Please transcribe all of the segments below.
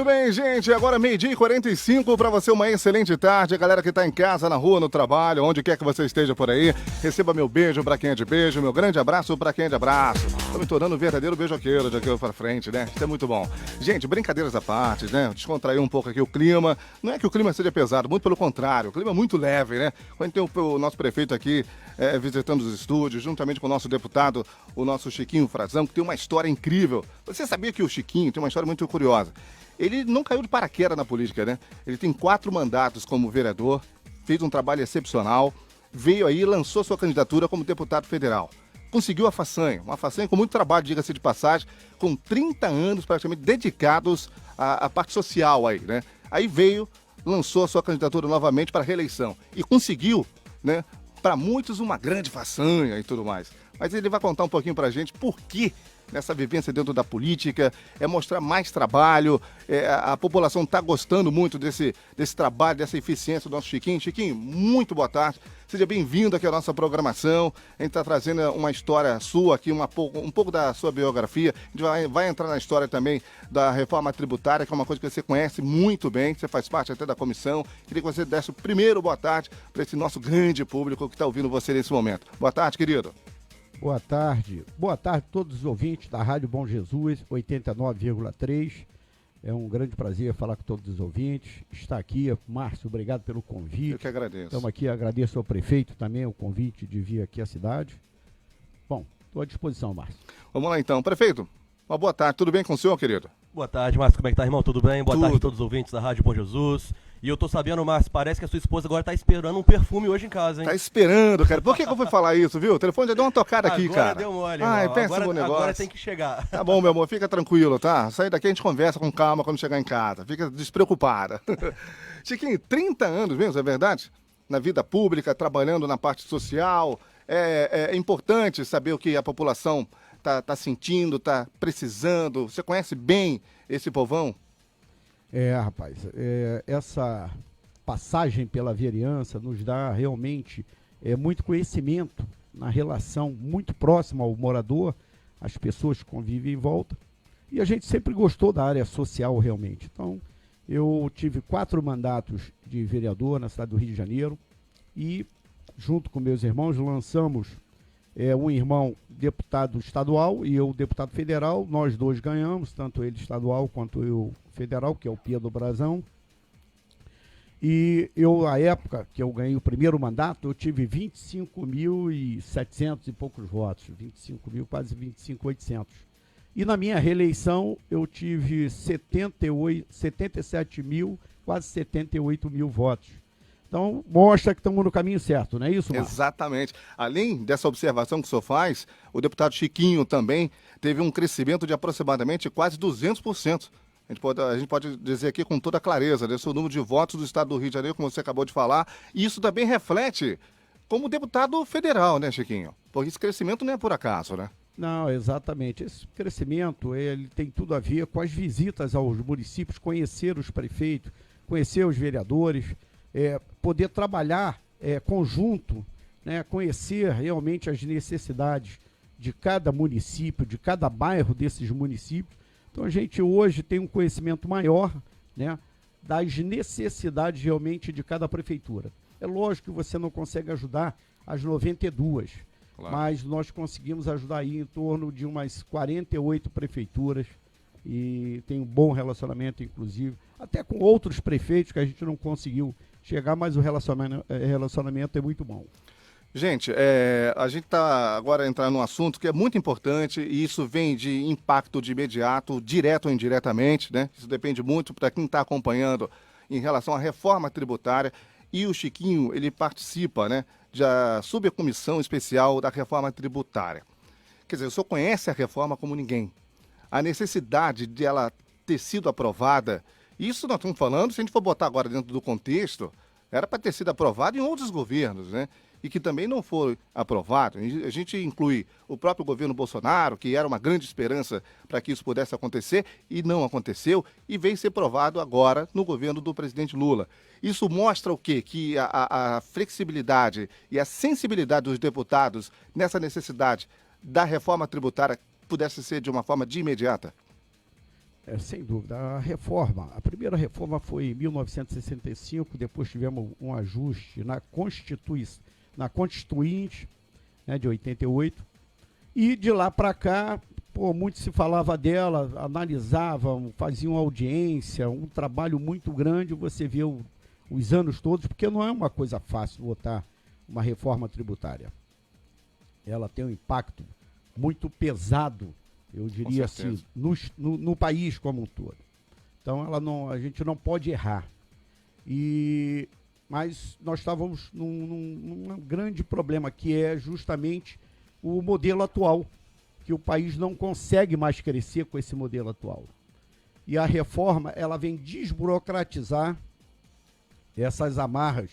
Muito bem, gente, agora 12h45, para você uma excelente tarde, a galera que tá em casa, na rua, no trabalho, onde quer que você esteja por aí, receba meu beijo para quem é de beijo, meu grande abraço para quem é de abraço. Tô me tornando um verdadeiro beijoqueiro de aqui para frente, né? Isso é muito bom. Gente, brincadeiras à parte, né? Descontrair um pouco aqui o clima. Não é que o clima seja pesado, muito pelo contrário, o clima é muito leve, né? Quando tem o nosso prefeito aqui visitando os estúdios, juntamente com o nosso deputado, o nosso Chiquinho Frazão, que tem uma história incrível. Você sabia que o Chiquinho tem uma história muito curiosa? Ele não caiu de paraquedas na política, né? Ele tem 4 mandatos como vereador, fez um trabalho excepcional, veio aí e lançou sua candidatura como deputado federal. Conseguiu a façanha, uma façanha com muito trabalho, diga-se de passagem, com 30 anos praticamente dedicados à parte social aí, né? Aí veio, lançou a sua candidatura novamente para a reeleição e conseguiu, né? Para muitos uma grande façanha e tudo mais. Mas ele vai contar um pouquinho pra gente por que nessa vivência dentro da política, mostrar mais trabalho, a população está gostando muito desse trabalho, dessa eficiência do nosso Chiquinho. Chiquinho, muito boa tarde, seja bem-vindo aqui à nossa programação, a gente está trazendo uma história sua aqui, um pouco da sua biografia, a gente vai entrar na história também da reforma tributária, que é uma coisa que você conhece muito bem, você faz parte até da comissão, queria que você desse o primeiro boa tarde para esse nosso grande público que está ouvindo você nesse momento. Boa tarde, querido. Boa tarde a todos os ouvintes da Rádio Bom Jesus, 89,3. É um grande prazer falar com todos os ouvintes. Está aqui, Márcio, obrigado pelo convite. Eu que agradeço. Estamos aqui, agradeço ao prefeito também o convite de vir aqui à cidade. Bom, estou à disposição, Márcio. Vamos lá então. Prefeito, uma boa tarde, tudo bem com o senhor, querido? Boa tarde, Márcio, como é que tá, irmão? Tudo bem? Boa Tudo. tarde a todos os ouvintes da Rádio Bom Jesus. E eu tô sabendo, Márcio, parece que a sua esposa agora tá esperando um perfume hoje em casa, hein? Tá esperando, cara. Por que eu fui falar isso, viu? O telefone já deu uma tocada aqui, agora cara. Deu mole, Ai, irmão. pensa no negócio. Agora tem que chegar. Tá bom, meu amor, fica tranquilo, tá? Sair daqui a gente conversa com calma quando chegar em casa. Fica despreocupada. Chiquinho, 30 anos mesmo, é verdade? Na vida pública, trabalhando na parte social. É importante saber o que a população tá sentindo, tá precisando. Você conhece bem esse povão? Rapaz, essa passagem pela vereança nos dá realmente muito conhecimento na relação muito próxima ao morador, as pessoas que convivem em volta. E a gente sempre gostou da área social realmente. Então, eu tive 4 mandatos de vereador na cidade do Rio de Janeiro e, junto com meus irmãos, lançamos um irmão deputado estadual e eu deputado federal. Nós dois ganhamos, tanto ele estadual quanto eu federal, que é o Pedro Brazão. E eu, à época que eu ganhei o primeiro mandato, eu tive 25.700 e poucos votos, 25 mil, quase 25.800. E na minha reeleição eu tive 77 mil, quase 78 mil votos. Então, mostra que estamos no caminho certo, não é isso, Marcos? Exatamente. Além dessa observação que o senhor faz, o deputado Chiquinho também teve um crescimento de aproximadamente quase 200%. A gente pode dizer aqui com toda clareza, né? O número de votos do estado do Rio de Janeiro, como você acabou de falar, e isso também reflete como deputado federal, né, Chiquinho? Porque esse crescimento não é por acaso, né? Não, exatamente. Esse crescimento, ele tem tudo a ver com as visitas aos municípios, conhecer os prefeitos, conhecer os vereadores, poder trabalhar conjunto, né, conhecer realmente as necessidades de cada município, de cada bairro desses municípios. Então a gente hoje tem um conhecimento maior, né, das necessidades realmente de cada prefeitura. É lógico que você não consegue ajudar as 92, claro, mas nós conseguimos ajudar aí em torno de umas 48 prefeituras e tem um bom relacionamento, inclusive, até com outros prefeitos que a gente não conseguiu chegar, mas o relacionamento é muito bom. Gente, a gente está agora entrando num assunto que é muito importante e isso vem de impacto de imediato, direto ou indiretamente, né? Isso depende muito para quem está acompanhando em relação à reforma tributária. E o Chiquinho, ele participa, né, da subcomissão especial da reforma tributária. Quer dizer, o senhor conhece a reforma como ninguém. A necessidade de ela ter sido aprovada, isso nós estamos falando, se a gente for botar agora dentro do contexto, era para ter sido aprovado em outros governos, né? E que também não foi aprovado. A gente inclui o próprio governo Bolsonaro, que era uma grande esperança para que isso pudesse acontecer, e não aconteceu, e veio ser provado agora no governo do presidente Lula. Isso mostra o quê? Que a flexibilidade e a sensibilidade dos deputados nessa necessidade da reforma tributária pudesse ser de uma forma de imediata? Sem dúvida. A primeira reforma foi em 1965, depois tivemos um ajuste na Constituinte, né, de 88, e de lá para cá, muito se falava dela, analisavam, faziam audiência, um trabalho muito grande, você vê os anos todos, porque não é uma coisa fácil votar uma reforma tributária. Ela tem um impacto muito pesado, eu diria assim, no país como um todo. Então a gente não pode errar. Mas nós estávamos num grande problema, que é justamente o modelo atual, que o país não consegue mais crescer com esse modelo atual. E a reforma, ela vem desburocratizar essas amarras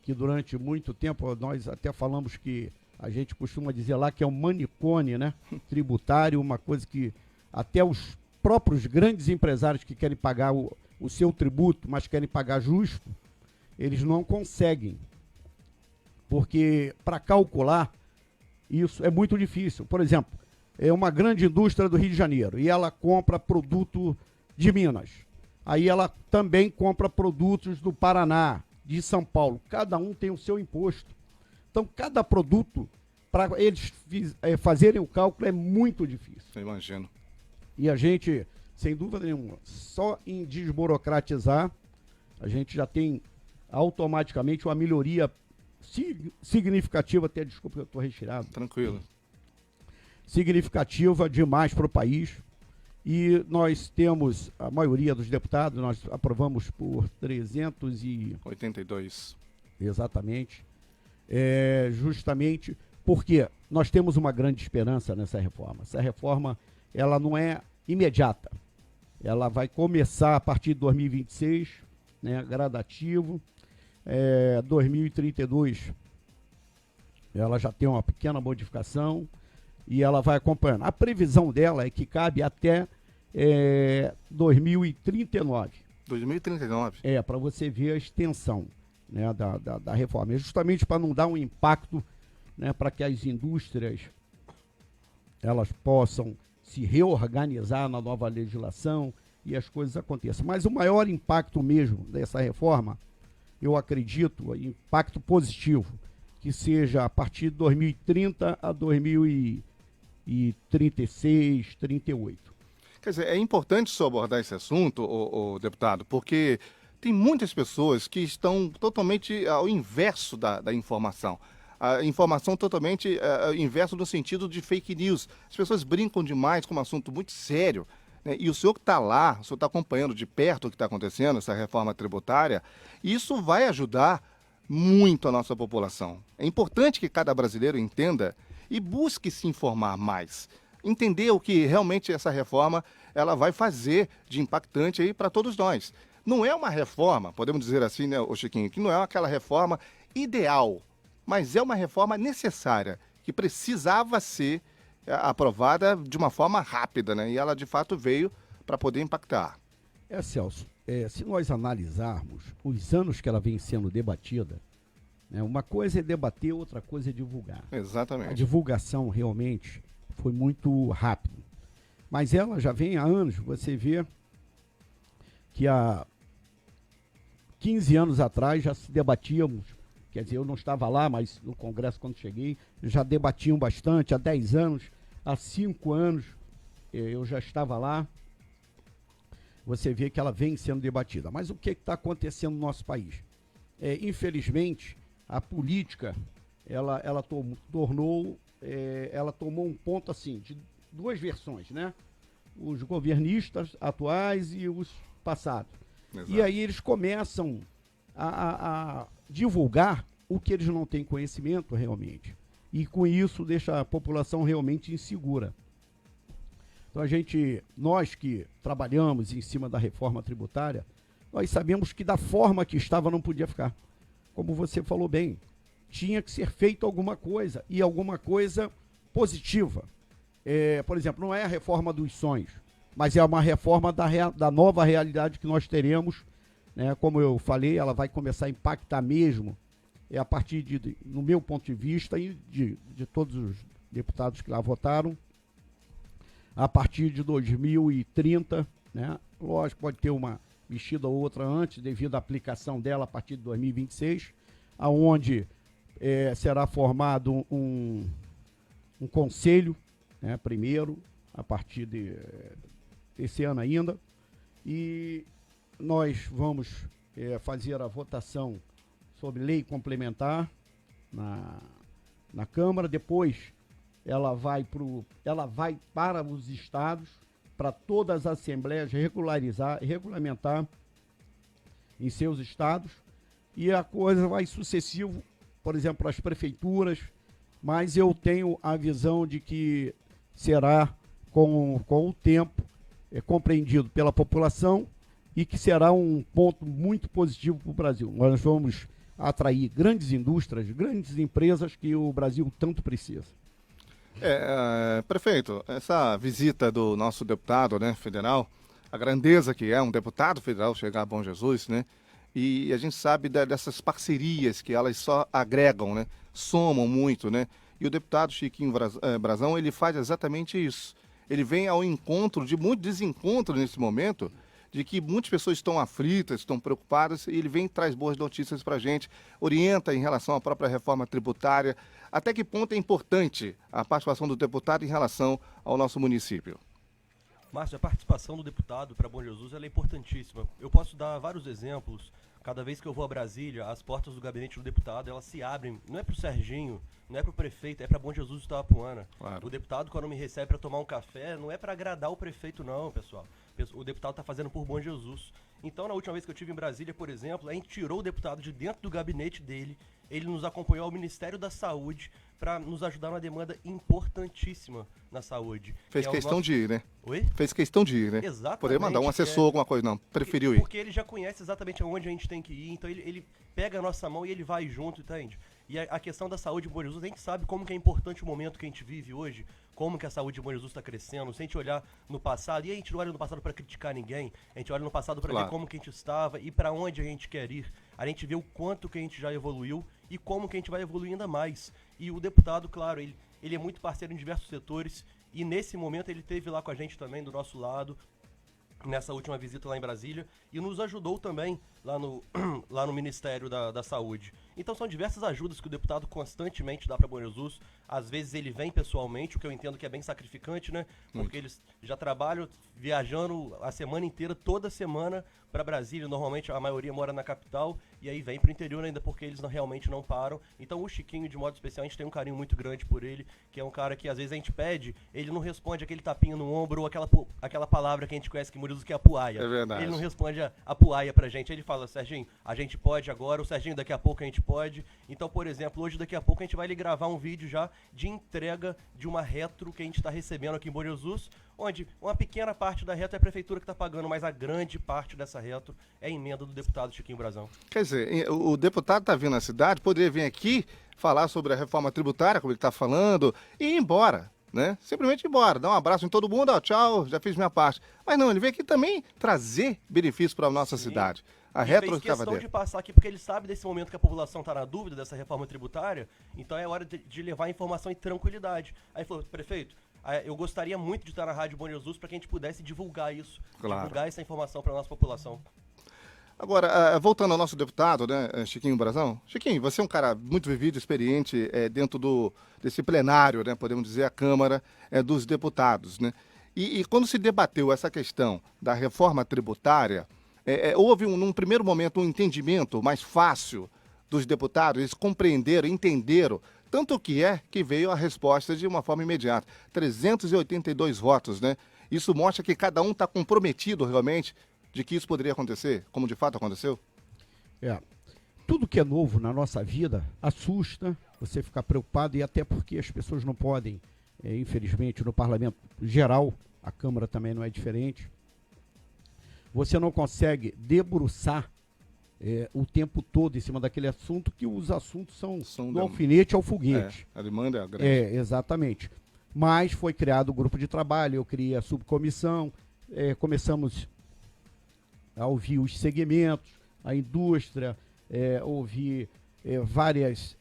que durante muito tempo, nós até falamos que a gente costuma dizer lá que é um manicômio, né, tributário, uma coisa que até os próprios grandes empresários que querem pagar o seu tributo, mas querem pagar justo, eles não conseguem. Porque para calcular isso é muito difícil. Por exemplo, é uma grande indústria do Rio de Janeiro e ela compra produto de Minas. Aí ela também compra produtos do Paraná, de São Paulo. Cada um tem o seu imposto. Então, cada produto, para eles fazerem o cálculo, é muito difícil. Eu imagino. E a gente, sem dúvida nenhuma, só em desburocratizar, a gente já tem automaticamente uma melhoria significativa, até, desculpa, eu estou retirado. Tranquilo. Significativa demais para o país. E nós temos, a maioria dos deputados, nós aprovamos por 82. Exatamente. Justamente porque nós temos uma grande esperança nessa reforma. Essa reforma, ela não é imediata. Ela vai começar a partir de 2026, né, gradativo. 2032, ela já tem uma pequena modificação e ela vai acompanhando. A previsão dela é que cabe até 2039. 2039? Para você ver a extensão, né, da reforma. É justamente para não dar um impacto, né, para que as indústrias elas possam se reorganizar na nova legislação e as coisas aconteçam. Mas o maior impacto mesmo dessa reforma, eu acredito, impacto positivo, que seja a partir de 2030 a 2036, 38. Quer dizer, é importante só abordar esse assunto, o deputado, porque tem muitas pessoas que estão totalmente ao inverso da informação. A informação totalmente inverso no sentido de fake news. As pessoas brincam demais com um assunto muito sério, né? E o senhor que está lá, o senhor está acompanhando de perto o que está acontecendo, essa reforma tributária, isso vai ajudar muito a nossa população. É importante que cada brasileiro entenda e busque se informar mais. Entender o que realmente essa reforma ela vai fazer de impactante aí para todos nós. Não é uma reforma, podemos dizer assim, né, ô Chiquinho, que não é aquela reforma ideal, mas é uma reforma necessária, que precisava ser aprovada de uma forma rápida, né? E ela de fato veio para poder impactar. Celso, se nós analisarmos os anos que ela vem sendo debatida, né, uma coisa é debater, outra coisa é divulgar. Exatamente. A divulgação realmente foi muito rápida. Mas ela já vem há anos, você vê que há 15 anos atrás já se debatíamos, quer dizer, eu não estava lá, mas no Congresso quando cheguei, já debatiam bastante, há 10 anos, há 5 anos eu já estava lá. Você vê que ela vem sendo debatida. Mas o que está acontecendo no nosso país? Infelizmente, a política, ela tomou um ponto assim, de duas versões, né? Os governistas atuais e os passados. Exato. E aí eles começam a divulgar o que eles não têm conhecimento realmente. E com isso deixa a população realmente insegura. Então nós que trabalhamos em cima da reforma tributária, nós sabemos que da forma que estava não podia ficar. Como você falou bem, tinha que ser feito alguma coisa, e alguma coisa positiva. Por exemplo, não é a reforma dos sonhos, mas é uma reforma da nova realidade que nós teremos, né? Como eu falei, ela vai começar a impactar mesmo, a partir no meu ponto de vista, e de todos os deputados que lá votaram, a partir de 2030, né? Lógico, pode ter uma mexida ou outra antes, devido à aplicação dela a partir de 2026, aonde será formado um conselho, né, primeiro, a partir desse ano ainda, e nós vamos fazer a votação sobre lei complementar na Câmara. Depois ela vai para os estados, para todas as assembleias regulamentar em seus estados, e a coisa vai sucessivo, por exemplo, as prefeituras, mas eu tenho a visão de que será com o tempo compreendido pela população e que será um ponto muito positivo para o Brasil. Nós vamos atrair grandes indústrias, grandes empresas que o Brasil tanto precisa. Prefeito, essa visita do nosso deputado, né, federal, a grandeza que é um deputado federal chegar a Bom Jesus, né? E a gente sabe dessas parcerias que elas só agregam, né? Somam muito, né? E o deputado Chiquinho Brazão, ele faz exatamente isso. Ele vem ao encontro de muito desencontro nesse momento, de que muitas pessoas estão aflitas, estão preocupadas, e ele vem e traz boas notícias para a gente, orienta em relação à própria reforma tributária. Até que ponto é importante a participação do deputado em relação ao nosso município? Márcio, a participação do deputado para Bom Jesus ela é importantíssima. Eu posso dar vários exemplos. Cada vez que eu vou a Brasília, as portas do gabinete do deputado, elas se abrem, não é para o Serginho, não é para o prefeito, é para Bom Jesus de Itapuana. Claro. O deputado, quando me recebe para tomar um café, não é para agradar o prefeito não, pessoal. O deputado está fazendo por Bom Jesus. Então, na última vez que eu estive em Brasília, por exemplo, a gente tirou o deputado de dentro do gabinete dele, ele nos acompanhou ao Ministério da Saúde para nos ajudar numa demanda importantíssima na saúde. Fez questão de ir, né? Oi? Fez questão de ir, né? Exatamente. Poder mandar um assessor, alguma coisa, não. Preferiu ir. Porque ele já conhece exatamente aonde a gente tem que ir, então ele pega a nossa mão e ele vai junto, entende? E a questão da saúde de Bom Jesus, a gente sabe como que é importante o momento que a gente vive hoje, como que a saúde de Bom Jesus está crescendo. Se a gente olhar no passado, e a gente não olha no passado para criticar ninguém, a gente olha no passado para ver como que a gente estava e para onde a gente quer ir. A gente vê o quanto que a gente já evoluiu e como que a gente vai evoluir ainda mais. E o deputado, claro, ele é muito parceiro em diversos setores e nesse momento ele esteve lá com a gente também, do nosso lado, nessa última visita lá em Brasília, e nos ajudou também lá no Ministério da Saúde. Então são diversas ajudas que o deputado constantemente dá para Bom Jesus. Às vezes ele vem pessoalmente, o que eu entendo que é bem sacrificante, né? Porque eles já trabalham viajando a semana inteira, toda semana para Brasília. Normalmente a maioria mora na capital e aí vem para o interior ainda porque eles realmente não param. Então o Chiquinho, de modo especial, a gente tem um carinho muito grande por ele, que é um cara que às vezes a gente pede, ele não responde aquele tapinha no ombro ou aquela palavra que a gente conhece que Murilo que é a puaia. É verdade. Ele não responde a puaia pra gente, ele fala: Serginho, a gente pode agora, o Serginho daqui a pouco a gente pode. Então, por exemplo, hoje daqui a pouco a gente vai lhe gravar um vídeo já de entrega de uma retro que a gente está recebendo aqui em Bom Jesus, onde uma pequena parte da retro é a prefeitura que está pagando, mas a grande parte dessa retro é a emenda do deputado Chiquinho Brazão. Quer dizer, o deputado está vindo na cidade, poderia vir aqui falar sobre a reforma tributária, como ele está falando, e ir embora, né? Simplesmente ir embora, dar um abraço em todo mundo, ó, tchau, já fiz minha parte. Mas não, ele veio aqui também trazer benefícios para a nossa cidade. A retro estava dentro. De passar aqui porque ele sabe desse momento que a população está na dúvida dessa reforma tributária, então é hora de levar a informação em tranquilidade. Aí falou: prefeito, eu gostaria muito de estar na Rádio Bom Jesus para que a gente pudesse divulgar isso, divulgar essa informação para a nossa população. Agora, voltando ao nosso deputado, né, Chiquinho Brazão. Chiquinho, você é um cara muito vivido, experiente dentro desse plenário, né, podemos dizer, a Câmara dos Deputados, né? E quando se debateu essa questão da reforma tributária, houve, num primeiro momento, um entendimento mais fácil dos deputados, eles compreenderam, entenderam, tanto que veio a resposta de uma forma imediata. 382 votos, né? Isso mostra que cada um está comprometido realmente de que isso poderia acontecer, como de fato aconteceu? Tudo que é novo na nossa vida assusta, você fica preocupado, e até porque as pessoas não podem, infelizmente, no parlamento geral, a Câmara também não é diferente, você não consegue debruçar o tempo todo em cima daquele assunto, que os assuntos são do alfinete ao foguete. A demanda é grande. Exatamente. Mas foi criado o grupo de trabalho, eu criei a subcomissão, começamos a ouvir os segmentos, a indústria, ouvir várias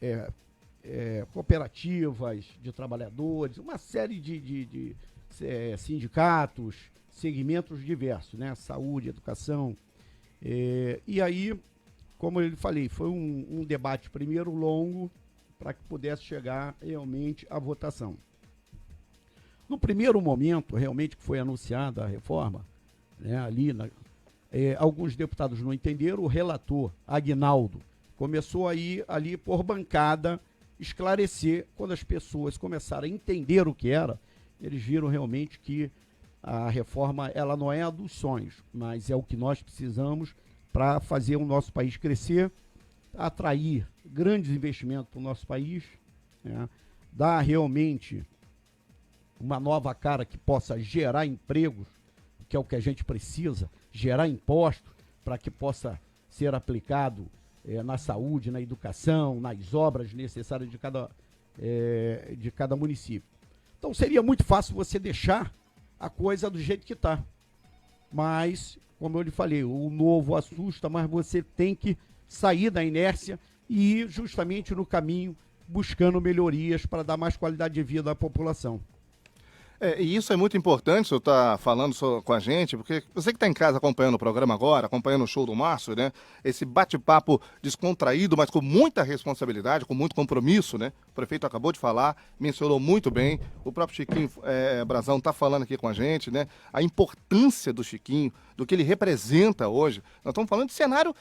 cooperativas de trabalhadores, uma série de sindicatos, segmentos diversos, né? Saúde, educação. E aí, como eu falei, foi um debate primeiro longo para que pudesse chegar realmente à votação. No primeiro momento, realmente, que foi anunciada a reforma, né, alguns deputados não entenderam, o relator, Aguinaldo, começou a ir ali por bancada esclarecer. Quando as pessoas começaram a entender o que era, eles viram realmente que a reforma ela não é a dos sonhos, mas é o que nós precisamos para fazer o nosso país crescer, atrair grandes investimentos para o nosso país, né, dar realmente uma nova cara que possa gerar empregos, que é o que a gente precisa, gerar impostos para que possa ser aplicado na saúde, na educação, nas obras necessárias de cada município. Então seria muito fácil você deixar a coisa do jeito que está. Mas, como eu lhe falei, o novo assusta, mas você tem que sair da inércia e ir justamente no caminho buscando melhorias para dar mais qualidade de vida à população. E isso é muito importante, o senhor está falando com a gente, porque você que está em casa acompanhando o programa agora, acompanhando o show do Márcio, né? Esse bate-papo descontraído, mas com muita responsabilidade, com muito compromisso, né? O prefeito acabou de falar, mencionou muito bem, o próprio Chiquinho Brazão está falando aqui com a gente, né? A importância do Chiquinho, do que ele representa hoje. Nós estamos falando de cenário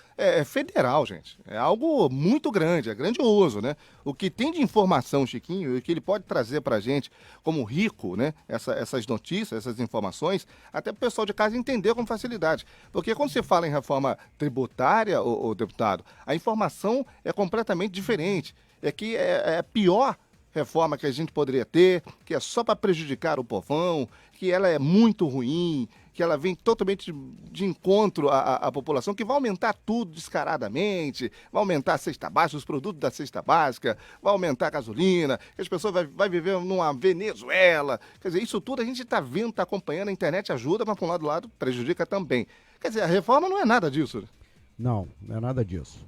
federal, gente. É algo muito grande, é grandioso, né? O que tem de informação, Chiquinho, e o que ele pode trazer para a gente como rico, né? Essas notícias, essas informações, até para o pessoal de casa entender com facilidade. Porque quando você fala em reforma tributária, o deputado, a informação é completamente diferente. É que é a pior reforma que a gente poderia ter, que é só para prejudicar o povão, que ela é muito ruim, que ela vem totalmente de encontro à população, que vai aumentar tudo descaradamente, vai aumentar a cesta básica, os produtos da cesta básica, vai aumentar a gasolina, que as pessoas vai viver numa Venezuela. Quer dizer, isso tudo a gente está vendo, está acompanhando, a internet ajuda, mas por um lado prejudica também. Quer dizer, a reforma não é nada disso. Né? Não é nada disso.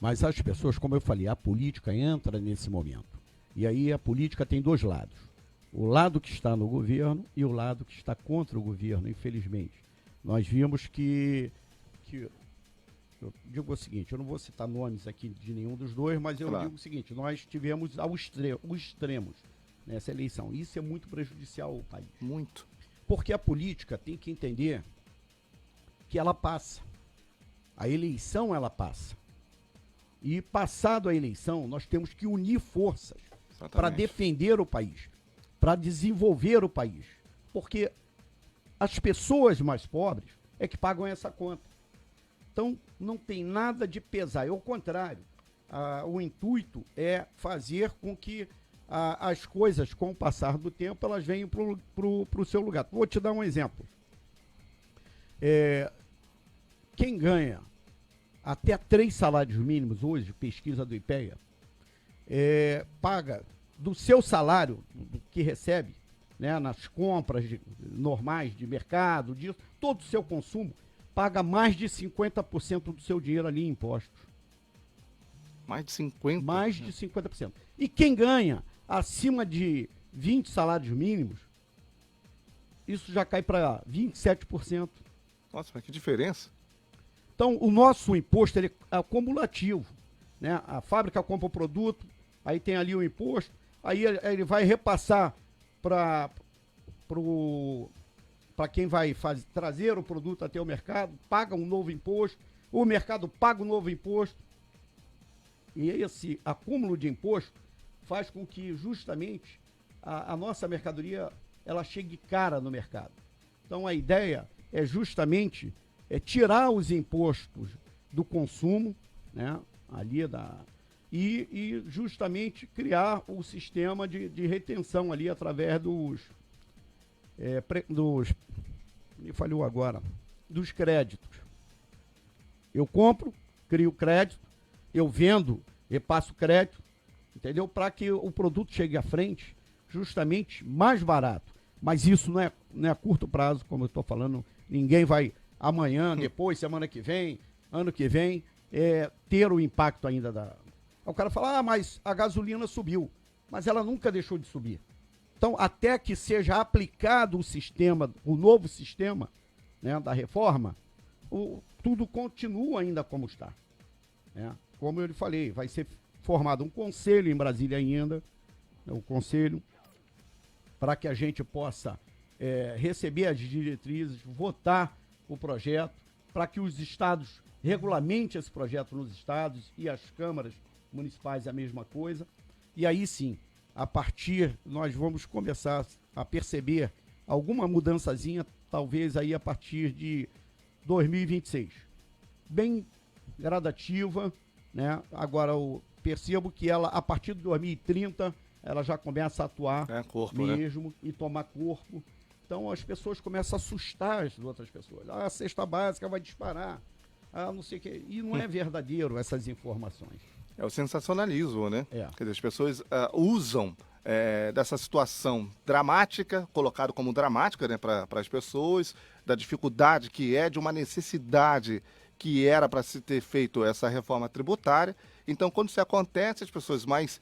Mas as pessoas, como eu falei, a política entra nesse momento. E aí a política tem dois lados. O lado que está no governo e o lado que está contra o governo, infelizmente. Nós vimos que eu digo o seguinte, eu não vou citar nomes aqui de nenhum dos dois, mas eu digo o seguinte, nós tivemos os extremos nessa eleição. Isso é muito prejudicial ao país. Muito. Porque a política tem que entender que ela passa. A eleição, ela passa. E passado a eleição, nós temos que unir forças para defender o país, para desenvolver o país. Porque as pessoas mais pobres é que pagam essa conta. Então, não tem nada de pesar. É o contrário. O intuito é fazer com que as coisas, com o passar do tempo, elas venham para o seu lugar. Vou te dar um exemplo. Quem ganha até 3 salários mínimos hoje, pesquisa do IPEA, paga do seu salário, do que recebe, né, nas compras normais de mercado, todo o seu consumo, paga mais de 50% do seu dinheiro ali em impostos. Mais de 50%? Mais de 50%. E quem ganha acima de 20 salários mínimos, isso já cai para 27%. Nossa, mas que diferença. Então, o nosso imposto ele é acumulativo. Né? A fábrica compra o produto, aí tem ali o imposto, aí ele vai repassar para quem vai trazer o produto até o mercado, paga um novo imposto, o mercado paga um novo imposto. E esse acúmulo de imposto faz com que justamente a nossa mercadoria ela chegue cara no mercado. Então a ideia é justamente tirar os impostos do consumo, né, ali e justamente criar o sistema de retenção ali através me falhou agora, dos créditos. Eu compro, crio crédito, eu vendo e passo crédito, entendeu? Para que o produto chegue à frente justamente mais barato. Mas isso não é a curto prazo, como eu estou falando, ninguém vai amanhã, depois, semana que vem, ano que vem, ter o impacto ainda o cara fala, mas a gasolina subiu. Mas ela nunca deixou de subir. Então, até que seja aplicado o sistema, o novo sistema, né, da reforma, tudo continua ainda como está. Né? Como eu lhe falei, vai ser formado um conselho em Brasília ainda, né, o conselho, para que a gente possa receber as diretrizes, votar o projeto, para que os estados regulamentem esse projeto nos estados e as câmaras municipais a mesma coisa. E aí sim, a partir, nós vamos começar a perceber alguma mudançazinha, talvez aí a partir de 2026. Bem gradativa, né? Agora eu percebo que ela, a partir de 2030, ela já começa a atuar mesmo, né? E tomar corpo. Então as pessoas começam a assustar as outras pessoas. A cesta básica vai disparar. Não sei o quê. E não é verdadeiro essas informações. É o sensacionalismo, né? É. Quer dizer, as pessoas usam dessa situação dramática, colocado como dramática, né, para as pessoas, da dificuldade que é, de uma necessidade que era para se ter feito essa reforma tributária. Então, quando isso acontece, as pessoas mais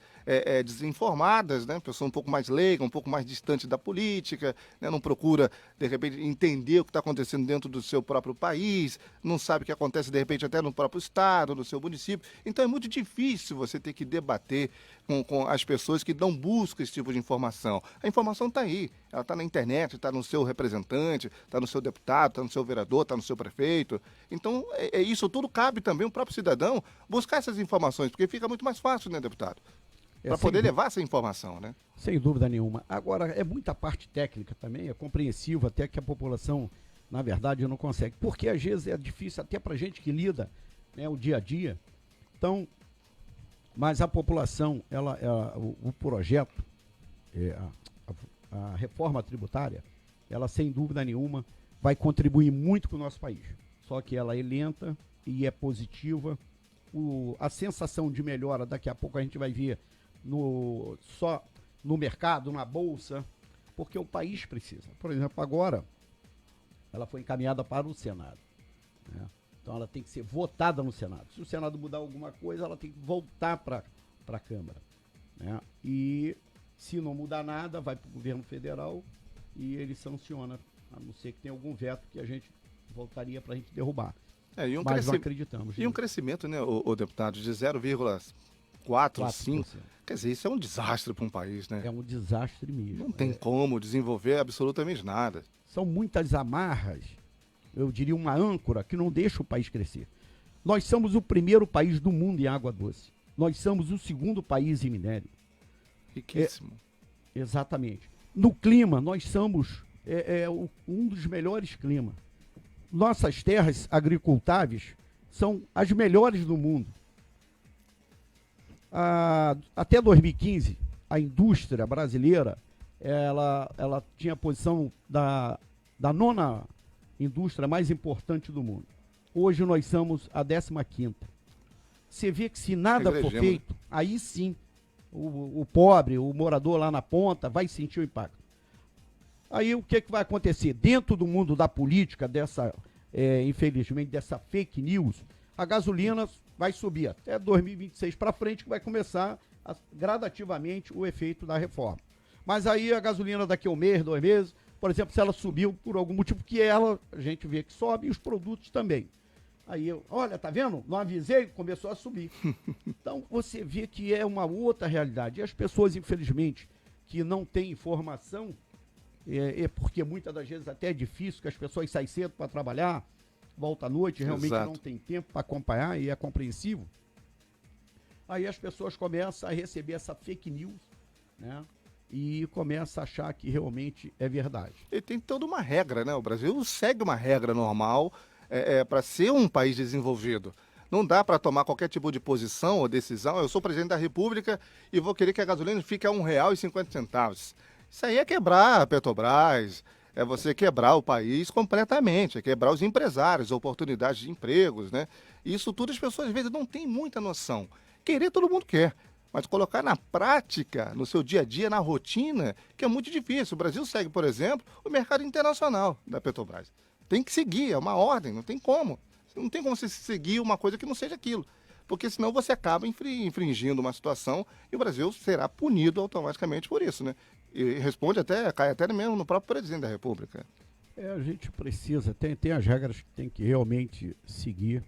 desinformadas, né, pessoa um pouco mais leiga, um pouco mais distante da política, né, não procura, de repente, entender o que está acontecendo dentro do seu próprio país, não sabe o que acontece, de repente, até no próprio estado, no seu município. Então, é muito difícil você ter que debater com as pessoas que não buscam esse tipo de informação. A informação está aí, ela está na internet, está no seu representante, está no seu deputado, está no seu vereador, está no seu prefeito. Então, isso tudo cabe também ao próprio cidadão buscar essas informações, porque fica muito mais fácil, né, deputado? Para poder levar essa informação, né? Sem dúvida nenhuma. Agora, é muita parte técnica também, é compreensível até que a população, na verdade, não consegue. Porque às vezes é difícil até para gente que lida, né, o dia a dia. Então, mas a população, o projeto, a reforma tributária, ela sem dúvida nenhuma vai contribuir muito com o nosso país. Só que ela é lenta e é positiva. A sensação de melhora, daqui a pouco a gente vai ver só no mercado, na bolsa, porque o país precisa. Por exemplo, agora, ela foi encaminhada para o Senado, né? Então ela tem que ser votada no Senado. Se o Senado mudar alguma coisa, ela tem que voltar para a Câmara, né? E se não mudar nada, vai para o governo federal e ele sanciona, a não ser que tenha algum veto que a gente voltaria para a gente derrubar. Mas não acreditamos. E um crescimento, né, o deputado, de 0,4, 5. Quer dizer, isso é um desastre para um país, né? É um desastre mesmo. Não tem como desenvolver absolutamente nada. São muitas amarras, eu diria uma âncora, que não deixa o país crescer. Nós somos o primeiro país do mundo em água doce. Nós somos o segundo país em minério. Riquíssimo. Exatamente. No clima, nós somos um dos melhores climas. Nossas terras agricultáveis são as melhores do mundo. Até 2015, a indústria brasileira, ela tinha a posição da 9ª indústria mais importante do mundo. Hoje nós somos a 15ª. Você vê que se nada for feito, aí sim, o pobre, o morador lá na ponta, vai sentir o impacto. Aí o que vai acontecer? Dentro do mundo da política, infelizmente, dessa fake news, a gasolina vai subir até 2026 para frente, que vai começar gradativamente o efeito da reforma. Mas aí a gasolina daqui a um mês, 2 meses, por exemplo, se ela subiu por algum motivo, que a gente vê que sobe, e os produtos também. Aí olha, tá vendo? Não avisei, começou a subir. Então você vê que é uma outra realidade. E as pessoas, infelizmente, que não têm informação, porque muitas das vezes até é difícil, que as pessoas saem cedo para trabalhar, volta à noite, realmente não tem tempo para acompanhar, e é compreensível. Aí as pessoas começam a receber essa fake news, né? E começa a achar que realmente é verdade. E tem toda uma regra, né? O Brasil segue uma regra normal para ser um país desenvolvido. Não dá para tomar qualquer tipo de posição ou decisão. Eu sou presidente da República e vou querer que a gasolina fique a R$1,50. Isso aí é quebrar a Petrobras, é você quebrar o país completamente, é quebrar os empresários, oportunidades de empregos, né? Isso tudo as pessoas às vezes não têm muita noção. Querer todo mundo quer, mas colocar na prática, no seu dia a dia, na rotina, que é muito difícil. O Brasil segue, por exemplo, o mercado internacional da Petrobras. Tem que seguir, é uma ordem, não tem como. Não tem como você seguir uma coisa que não seja aquilo. Porque senão você acaba infringindo uma situação e o Brasil será punido automaticamente por isso, né? E responde até, cai até mesmo no próprio presidente da República. A gente precisa, tem as regras que tem que realmente seguir.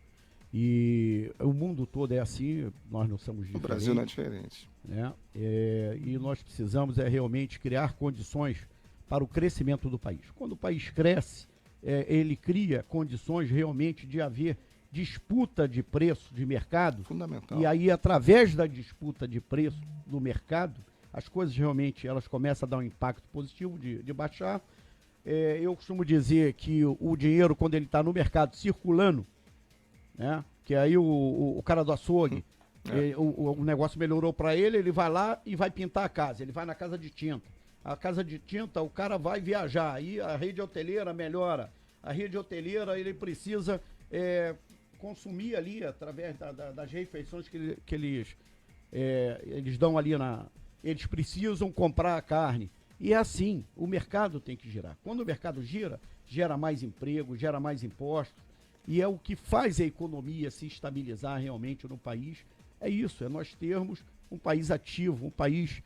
E o mundo todo é assim, nós não somos diferentes. O Brasil não é diferente. Né? E nós precisamos realmente criar condições para o crescimento do país. Quando o país cresce, ele cria condições realmente de haver disputa de preço de mercado. Fundamental. E aí, através da disputa de preço do mercado, as coisas realmente elas começam a dar um impacto positivo de baixar. Eu costumo dizer que o dinheiro, quando ele está no mercado circulando, né? Que aí o cara do açougue, o negócio melhorou para ele, ele vai lá e vai pintar a casa, ele vai na casa de tinta. A casa de tinta, o cara vai viajar, aí a rede hoteleira melhora. A rede hoteleira, ele precisa consumir ali, através das refeições que eles dão ali eles precisam comprar a carne. E é assim, o mercado tem que girar. Quando o mercado gira, gera mais emprego, gera mais impostos. E é o que faz a economia se estabilizar realmente no país. É isso, é nós termos um país ativo, um país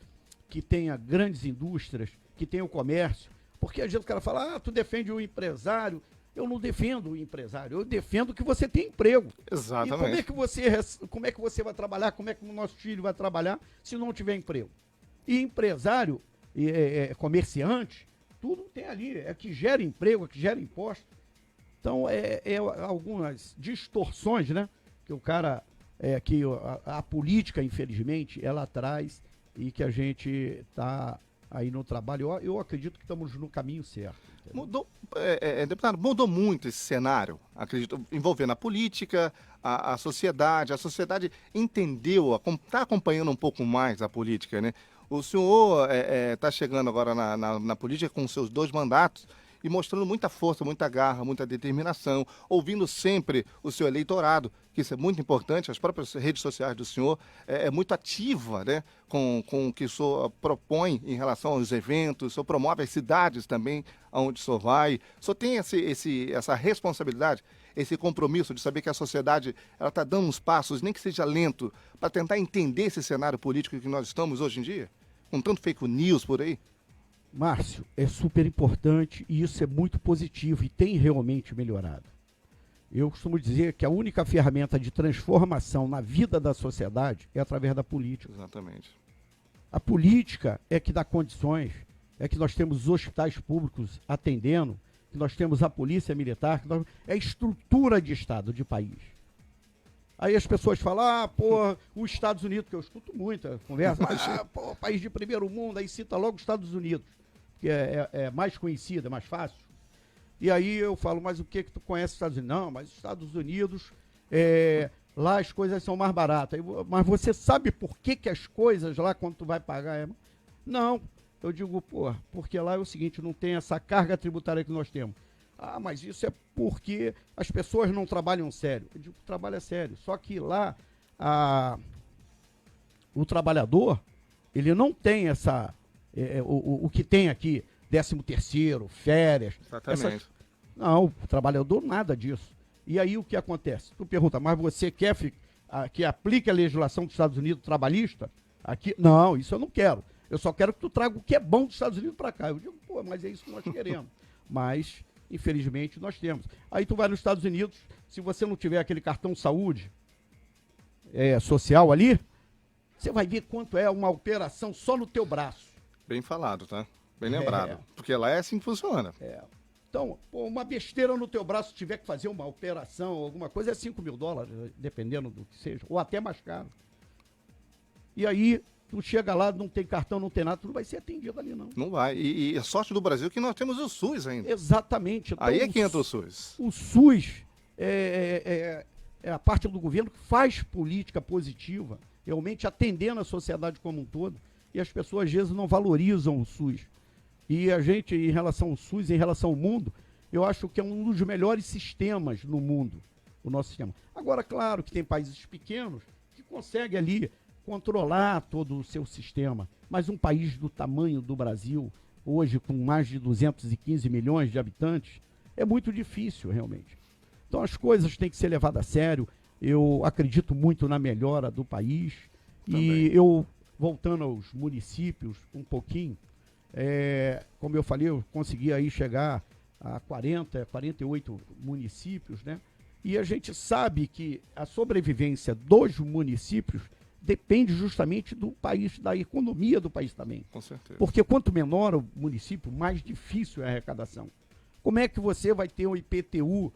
que tenha grandes indústrias, que tenha o comércio. Porque às vezes o cara fala, tu defende o empresário. Eu não defendo o empresário, eu defendo que você tenha emprego. Exatamente. E como é que você vai trabalhar, como é que o nosso filho vai trabalhar se não tiver emprego? E empresário, comerciante, tudo tem ali, é que gera emprego, é que gera imposto. Então, algumas distorções, né, que o cara, que a política, infelizmente, ela traz e que a gente está aí no trabalho. Eu acredito que estamos no caminho certo. Mudou, deputado, mudou muito esse cenário, acredito, envolvendo a política, a sociedade. A sociedade entendeu, está acompanhando um pouco mais a política, né? O senhor está chegando agora na política com seus 2 mandatos e mostrando muita força, muita garra, muita determinação, ouvindo sempre o seu eleitorado, que isso é muito importante. As próprias redes sociais do senhor é muito ativa, né, com o que o senhor propõe em relação aos eventos. O senhor promove as cidades também aonde o senhor vai. O senhor tem essa responsabilidade, esse compromisso de saber que a sociedade está dando uns passos, nem que seja lento, para tentar entender esse cenário político que nós estamos hoje em dia, com tanto fake news por aí? Márcio, é super importante e isso é muito positivo e tem realmente melhorado. Eu costumo dizer que a única ferramenta de transformação na vida da sociedade é através da política. Exatamente. A política é que dá condições, é que nós temos os hospitais públicos atendendo, que nós temos a polícia militar, é a estrutura de Estado, de país. Aí as pessoas falam, os Estados Unidos, que eu escuto muita conversa, país de primeiro mundo, aí cita logo os Estados Unidos, que é mais conhecido, é mais fácil. E aí eu falo, mas o que tu conhece os Estados Unidos? Não, mas os Estados Unidos, lá as coisas são mais baratas. Mas você sabe por que as coisas lá, quando tu vai pagar, não. Eu digo, porque lá é o seguinte, não tem essa carga tributária que nós temos. Mas isso é porque as pessoas não trabalham sério. Eu digo, trabalho é sério. Só que lá, o trabalhador, ele não tem o que tem aqui, 13º, férias. Exatamente. Não, o trabalhador nada disso. E aí o que acontece? Tu pergunta, mas você quer que aplique a legislação dos Estados Unidos trabalhista? Aqui? Não, isso eu não quero. Eu só quero que tu traga o que é bom dos Estados Unidos para cá. Eu digo, mas é isso que nós queremos. Mas, infelizmente, nós temos. Aí tu vai nos Estados Unidos, se você não tiver aquele cartão saúde social ali, você vai ver quanto é uma operação só no teu braço. Bem falado, tá? Bem lembrado. Porque lá é assim que funciona. Então, uma besteira no teu braço, tiver que fazer uma operação, alguma coisa, é $5.000, dependendo do que seja, ou até mais caro. E aí, tu chega lá, não tem cartão, não tem nada, tu não vai ser atendido ali, não. Não vai. E a sorte do Brasil é que nós temos o SUS ainda. Exatamente. Então, aí é que entra o SUS. O SUS é a parte do governo que faz política positiva, realmente atendendo a sociedade como um todo, e as pessoas às vezes não valorizam o SUS. E a gente, em relação ao SUS, em relação ao mundo, eu acho que é um dos melhores sistemas no mundo, o nosso sistema. Agora, claro que tem países pequenos que conseguem ali controlar todo o seu sistema, mas um país do tamanho do Brasil, hoje com mais de 215 milhões de habitantes, é muito difícil realmente. Então as coisas têm que ser levadas a sério. Eu acredito muito na melhora do país. Também. E eu, voltando aos municípios um pouquinho, Como eu falei, eu consegui aí chegar a 48 municípios, né? E a gente sabe que a sobrevivência dos municípios depende justamente do país, da economia do país também. Com certeza. Porque quanto menor o município, mais difícil é a arrecadação. Como é que você vai ter um IPTU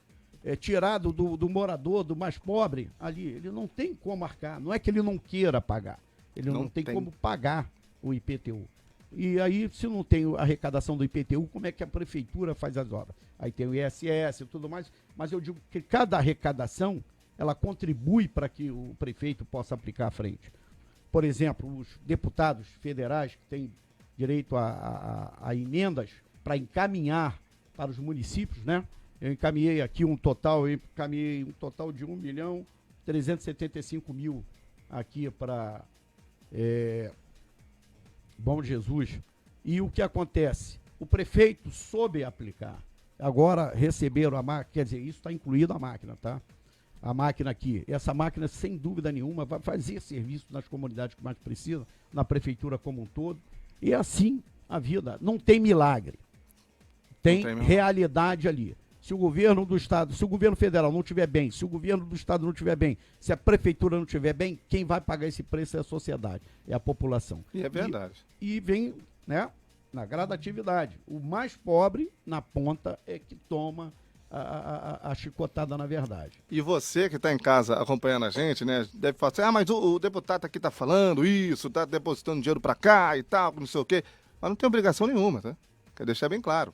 tirado do morador, do mais pobre ali? Ele não tem como arcar. Não é que ele não queira pagar. Ele não tem como pagar o IPTU. E aí, se não tem a arrecadação do IPTU, como é que a prefeitura faz as obras? Aí tem o ISS e tudo mais, mas eu digo que cada arrecadação, ela contribui para que o prefeito possa aplicar à frente. Por exemplo, os deputados federais que têm direito a emendas para encaminhar para os municípios, né? Eu encaminhei aqui um total de 1.375.000 aqui para Bom Jesus. E o que acontece? O prefeito soube aplicar. Agora receberam a máquina, quer dizer, isso está incluído a máquina, tá? A máquina aqui. Essa máquina, sem dúvida nenhuma, vai fazer serviço nas comunidades que mais precisam, na prefeitura como um todo. E assim a vida. Não tem milagre. Tem realidade ali. Se o governo do estado, se o governo federal não estiver bem, se o governo do estado não estiver bem, se a prefeitura não estiver bem, quem vai pagar esse preço é a sociedade, é a população. E é verdade. E vem, né, na gradatividade. O mais pobre, na ponta, é que toma a chicotada na verdade. E você que está em casa acompanhando a gente, né, deve falar assim, mas o deputado aqui está falando isso, está depositando dinheiro para cá e tal, não sei o quê. Mas não tem obrigação nenhuma, tá? Quer deixar bem claro.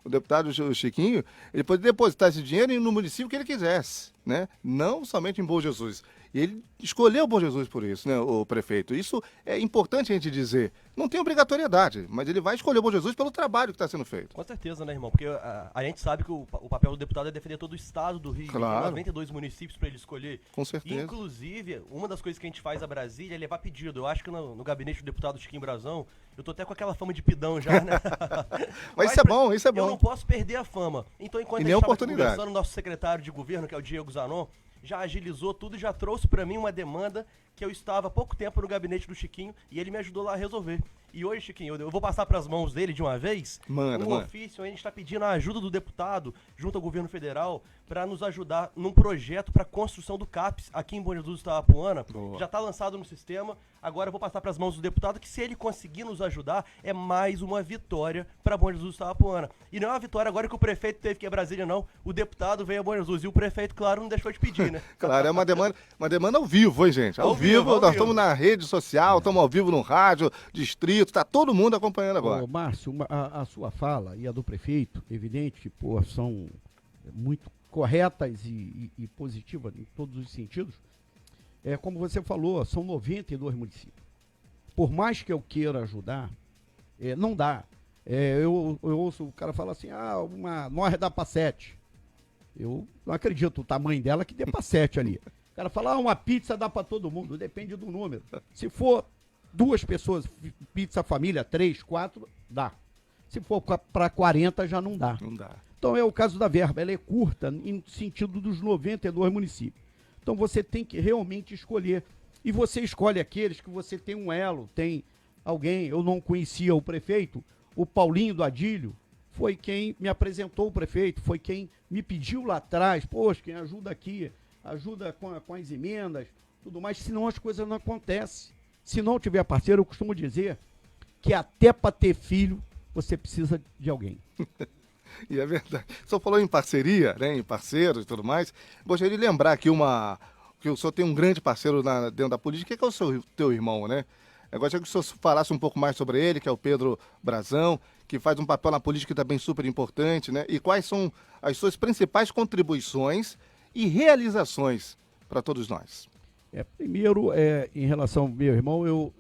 O deputado Chiquinho, ele pode depositar esse dinheiro no município que ele quisesse, né? Não somente em Bom Jesus. E ele escolheu Bom Jesus por isso, né, o prefeito. Isso é importante a gente dizer. Não tem obrigatoriedade, mas ele vai escolher Bom Jesus pelo trabalho que está sendo feito. Com certeza, né, irmão? Porque a gente sabe que o papel do deputado é defender todo o estado do Rio. Claro. Tem 92 municípios para ele escolher. Com certeza. Inclusive, uma das coisas que a gente faz a Brasília é levar pedido. Eu acho que no gabinete do deputado Chiquinho Brazão, eu tô até com aquela fama de pidão já, né? Mas isso é bom, isso é bom. Eu não posso perder a fama. Então, enquanto a gente estava conversando, nosso secretário de governo, que é o Diego Zanon, já agilizou tudo e já trouxe para mim uma demanda que eu estava há pouco tempo no gabinete do Chiquinho e ele me ajudou lá a resolver. E hoje, Chiquinho, eu vou passar para as mãos dele de uma vez ofício. A gente está pedindo a ajuda do deputado junto ao governo federal para nos ajudar num projeto para construção do CAPS aqui em Bom Jesus do Itapuana. Já está lançado no sistema. Agora eu vou passar para as mãos do deputado que, se ele conseguir nos ajudar, é mais uma vitória para Bom Jesus do Itapuana. E não é uma vitória agora que o prefeito teve que ir a Brasília, não. O deputado veio a Bom Jesus e o prefeito, claro, não deixou de pedir, né? Claro, é uma demanda ao vivo, hein, gente? Ao vivo, nós estamos na rede social, estamos ao vivo no rádio, distrito, está todo mundo acompanhando agora. Ô, Márcio, a sua fala e a do prefeito, evidente que, pô, são muito corretas e positivas em todos os sentidos. Como você falou, são 92 municípios. Por mais que eu queira ajudar, não dá. Eu ouço o cara falar assim, nós dá para 7. Eu não acredito o tamanho dela que dê para 7 ali. O cara fala, uma pizza dá para todo mundo, depende do número. Se for 2 pessoas, pizza família, 3, 4, dá. Se for para 40, já não dá. Não dá. Então é o caso da verba, ela é curta no sentido dos 92 municípios. Então você tem que realmente escolher. E você escolhe aqueles que você tem um elo, tem alguém. Eu não conhecia o prefeito, o Paulinho do Adílio foi quem me apresentou o prefeito, foi quem me pediu lá atrás, poxa, quem ajuda aqui, ajuda com as emendas, tudo mais, senão as coisas não acontecem. Se não tiver parceiro, eu costumo dizer que até para ter filho, você precisa de alguém. E é verdade. O senhor falou em parceria, né, em parceiros e tudo mais. Gostaria de lembrar aqui que o senhor tem um grande parceiro dentro da política, que é o teu irmão, né? Eu gostaria que o senhor falasse um pouco mais sobre ele, que é o Pedro Brazão, que faz um papel na política também super importante, né? E quais são as suas principais contribuições e realizações para todos nós? Primeiro, em relação ao meu irmão, eu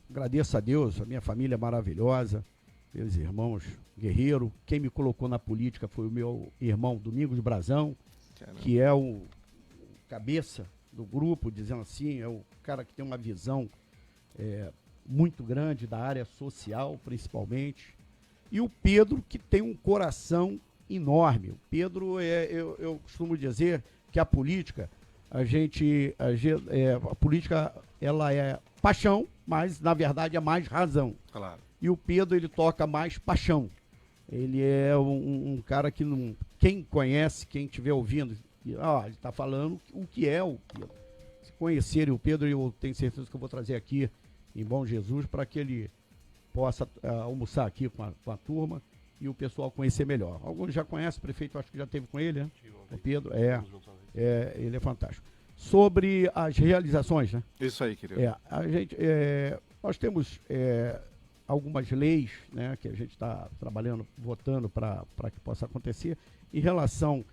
agradeço a Deus, a minha família é maravilhosa, meus irmãos guerreiro. Quem me colocou na política foi o meu irmão Domingos Brazão, que é o cabeça do grupo, dizendo assim, é o cara que tem uma visão muito grande da área social, principalmente. E o Pedro, que tem um coração enorme. O Pedro, eu costumo dizer que a política, a política, ela é paixão, mas, na verdade, é mais razão. Claro. E o Pedro, ele toca mais paixão. Ele é um cara que não... Quem conhece, quem estiver ouvindo, ele está falando o que é o Pedro. Se conhecerem o Pedro, eu tenho certeza que eu vou trazer aqui em Bom Jesus para que ele possa almoçar aqui com a turma e o pessoal conhecer melhor. Alguns já conhecem, o prefeito acho que já esteve com ele, né? O Pedro, ele é fantástico. Sobre as realizações, né? Isso aí, querido. Nós temos algumas leis, né, que a gente está trabalhando, votando para que possa acontecer, em relação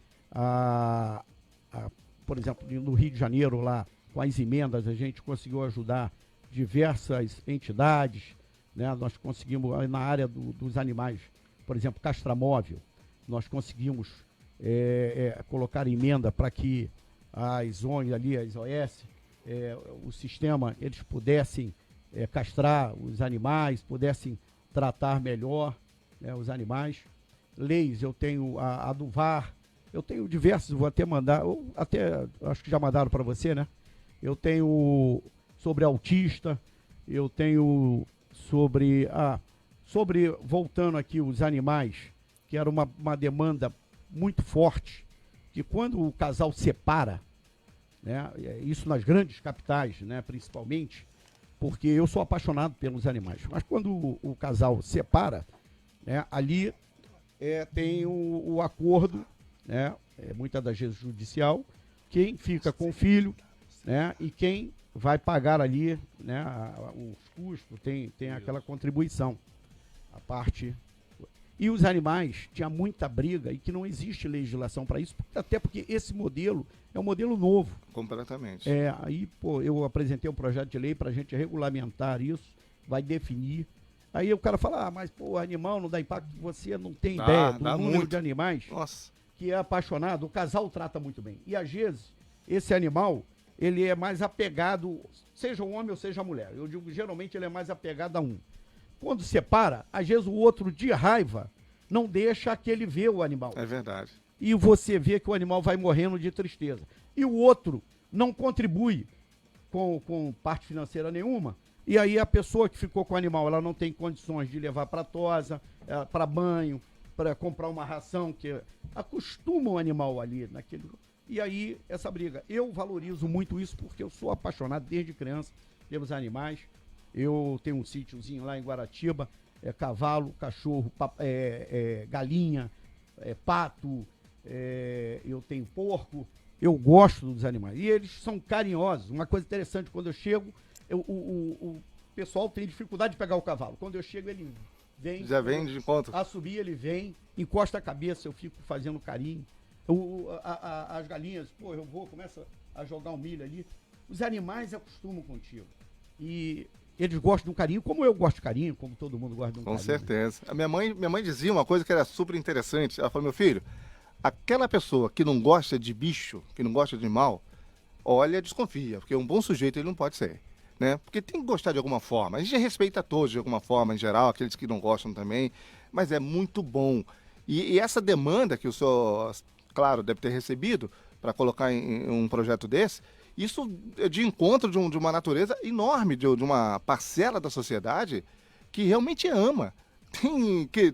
por exemplo, no Rio de Janeiro, lá, com as emendas, a gente conseguiu ajudar diversas entidades, né? Nós conseguimos, na área dos animais, por exemplo, castramóvel, nós conseguimos colocar emenda para que as ONGs ali, as OS, o sistema, eles pudessem castrar os animais, pudessem tratar melhor, né, os animais. Leis, eu tenho a do VAR, eu tenho diversos, vou até mandar, acho que já mandaram para você, né? Eu tenho sobre autista, eu tenho sobre voltando aqui os animais, que era uma demanda muito forte, que quando o casal separa, né, isso nas grandes capitais, né, principalmente, porque eu sou apaixonado pelos animais, mas quando o casal separa, né, ali tem o acordo, né, muitas das vezes judicial, quem fica com o filho, né, e quem vai pagar ali, né, os custos, tem aquela contribuição, a parte. E os animais, tinha muita briga e que não existe legislação para isso, até porque esse modelo é um modelo novo. Completamente. Aí, eu apresentei um projeto de lei para a gente regulamentar isso, vai definir. Aí o cara fala, mas animal não dá impacto, você não tem ideia do número muito de animais. Nossa. Que é apaixonado, o casal trata muito bem. E às vezes, esse animal, ele é mais apegado, seja um homem ou seja mulher. Eu digo, geralmente ele é mais apegado a um. Quando separa, às vezes o outro, de raiva, não deixa aquele ver o animal. É verdade. E você vê que o animal vai morrendo de tristeza. E o outro não contribui com parte financeira nenhuma. E aí a pessoa que ficou com o animal, ela não tem condições de levar para tosa, para banho, para comprar uma ração, que acostuma o animal ali naquele. E aí, essa briga. Eu valorizo muito isso porque eu sou apaixonado desde criança pelos animais. Eu tenho um sítiozinho lá em Guaratiba, cavalo, cachorro, galinha, pato, eu tenho porco. Eu gosto dos animais. E eles são carinhosos. Uma coisa interessante, quando eu chego, o pessoal tem dificuldade de pegar o cavalo. Quando eu chego, ele vem. Já vem de encontro. A subir, ele vem, encosta a cabeça, eu fico fazendo carinho. As galinhas, eu vou, começa a jogar um milho ali. Os animais acostumam contigo. E eles gostam de um carinho, como eu gosto de carinho, como todo mundo gosta de um carinho. Com certeza. A minha mãe dizia uma coisa que era super interessante. Ela falou, meu filho, aquela pessoa que não gosta de bicho, que não gosta de animal, olha, desconfia, porque um bom sujeito ele não pode ser, né? Porque tem que gostar de alguma forma. A gente respeita todos de alguma forma, em geral, aqueles que não gostam também, mas é muito bom. E essa demanda que o senhor, claro, deve ter recebido para colocar em um projeto desse, isso é de encontro de uma natureza enorme, de uma parcela da sociedade que realmente ama.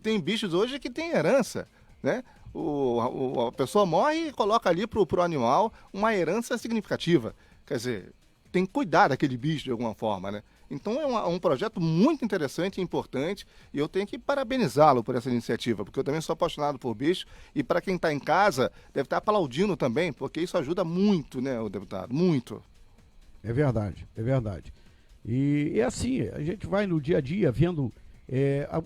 Tem bichos hoje que tem herança, né? A pessoa morre e coloca ali pro animal uma herança significativa. Quer dizer, tem que cuidar daquele bicho de alguma forma, né? Então é um projeto muito interessante e importante e eu tenho que parabenizá-lo por essa iniciativa, porque eu também sou apaixonado por bicho e para quem está em casa deve estar aplaudindo também, porque isso ajuda muito, né, o deputado? Muito. É verdade, é verdade. E assim, a gente vai no dia a dia vendo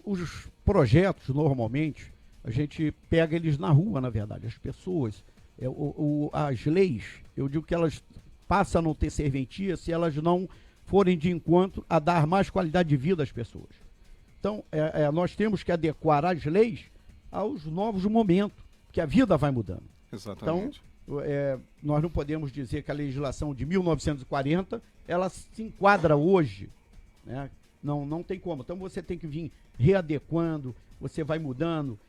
os projetos normalmente, a gente pega eles na rua, na verdade, as pessoas, as leis, eu digo que elas passam a não ter serventia se elas não forem de encontro a dar mais qualidade de vida às pessoas. Então, nós temos que adequar as leis aos novos momentos, que a vida vai mudando. Exatamente. Então, nós não podemos dizer que a legislação de 1940, ela se enquadra hoje, né? Não tem como. Então, você tem que vir readequando, você vai mudando,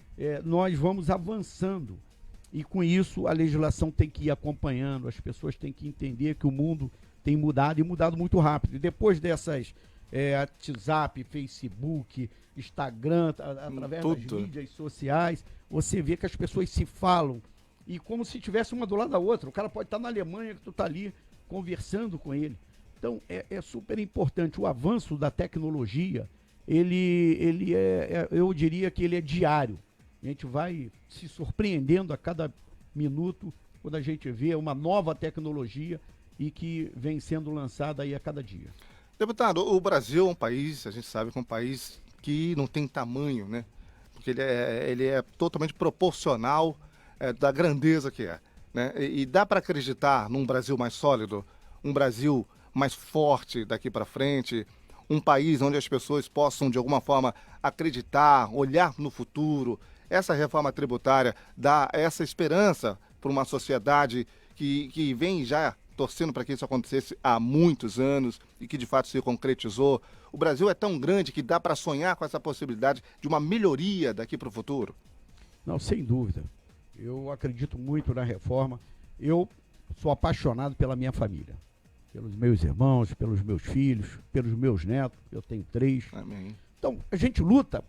nós vamos avançando. E com isso, a legislação tem que ir acompanhando, as pessoas têm que entender que o mundo tem mudado e mudado muito rápido. E depois dessas WhatsApp, Facebook, Instagram, através das Tudo. mídias sociais, você vê que as pessoas se falam e como se tivesse uma do lado da outra. O cara pode estar na Alemanha, que tu está ali conversando com ele. Então, é super importante. O avanço da tecnologia, eu diria que ele é diário. A gente vai se surpreendendo a cada minuto quando a gente vê uma nova tecnologia e que vem sendo lançada aí a cada dia. Deputado, o Brasil é um país, a gente sabe que é um país que não tem tamanho, né? Porque ele é totalmente proporcional da grandeza que é, né? E dá para acreditar num Brasil mais sólido, um Brasil mais forte daqui para frente, um país onde as pessoas possam, de alguma forma, acreditar, olhar no futuro. Essa reforma tributária dá essa esperança para uma sociedade que vem já torcendo para que isso acontecesse há muitos anos e que de fato se concretizou. O Brasil é tão grande que dá para sonhar com essa possibilidade de uma melhoria daqui para o futuro? Não, sem dúvida. Eu acredito muito na reforma. Eu sou apaixonado pela minha família, pelos meus irmãos, pelos meus filhos, pelos meus netos. Eu tenho 3. Amém. Então, a gente luta,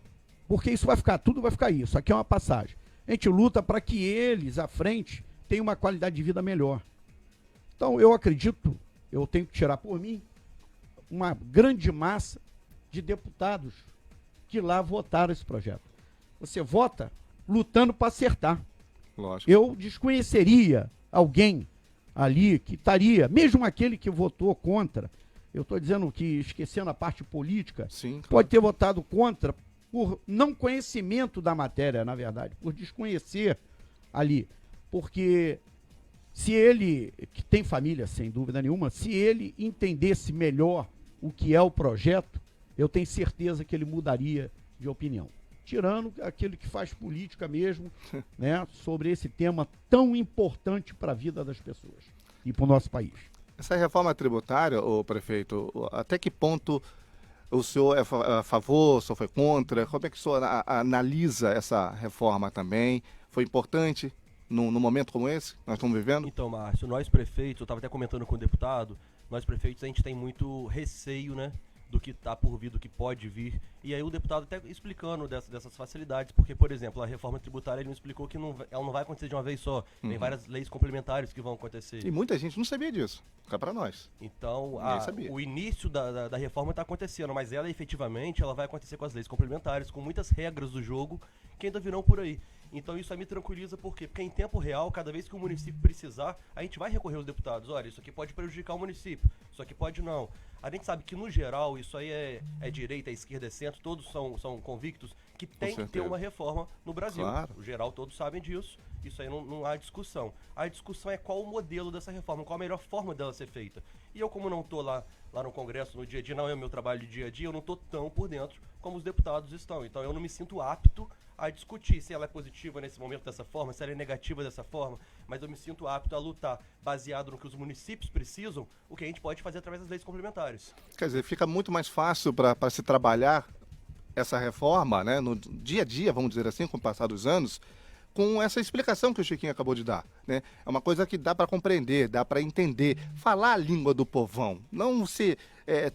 porque isso vai ficar, tudo vai ficar isso. Aqui é uma passagem. A gente luta para que eles, à frente, tenham uma qualidade de vida melhor. Então, eu acredito, eu tenho que tirar por mim, uma grande massa de deputados que lá votaram esse projeto. Você vota lutando para acertar. Lógico. Eu desconheceria alguém ali que estaria, mesmo aquele que votou contra, eu estou dizendo que, esquecendo a parte política, Sim, claro. pode ter votado contra por não conhecimento da matéria, na verdade, por desconhecer ali. Porque se ele, que tem família, sem dúvida nenhuma, se ele entendesse melhor o que é o projeto, eu tenho certeza que ele mudaria de opinião. Tirando aquele que faz política mesmo, né, sobre esse tema tão importante para a vida das pessoas e para o nosso país. Essa reforma tributária, ô prefeito, até que ponto o senhor é a favor, o senhor foi contra? Como é que o senhor analisa essa reforma também? Foi importante num momento como esse que nós estamos vivendo? Então, Márcio, nós prefeitos, eu estava até comentando com o deputado, nós prefeitos a gente tem muito receio, né, do que está por vir, do que pode vir. E aí o deputado até explicando dessas facilidades, porque, por exemplo, a reforma tributária, ele me explicou que ela não vai acontecer de uma vez só. Tem várias leis complementares que vão acontecer. E muita gente não sabia disso. Fica para nós. Então, sabia. o início da reforma está acontecendo, mas ela efetivamente ela vai acontecer com as leis complementares, com muitas regras do jogo que ainda virão por aí. Então isso aí me tranquiliza, por quê? Porque em tempo real, cada vez que o município precisar, a gente vai recorrer aos deputados. Olha, isso aqui pode prejudicar o município, isso aqui pode não. A gente sabe que, no geral, isso aí é direita, é esquerda, é centro, todos são convictos que tem que ter uma reforma no Brasil. Claro. O geral, todos sabem disso, isso aí não há discussão. A discussão é qual o modelo dessa reforma, qual a melhor forma dela ser feita. E eu, como não estou lá no Congresso, no dia a dia, não é o meu trabalho de dia a dia, eu não estou tão por dentro como os deputados estão. Então eu não me sinto apto a discutir se ela é positiva nesse momento dessa forma, se ela é negativa dessa forma, mas eu me sinto apto a lutar baseado no que os municípios precisam, o que a gente pode fazer através das leis complementares. Quer dizer, fica muito mais fácil para se trabalhar essa reforma, né, no dia a dia, vamos dizer assim, com o passar dos anos, com essa explicação que o Chiquinho acabou de dar, né? É uma coisa que dá para compreender, dá para entender, falar a língua do povão, não ser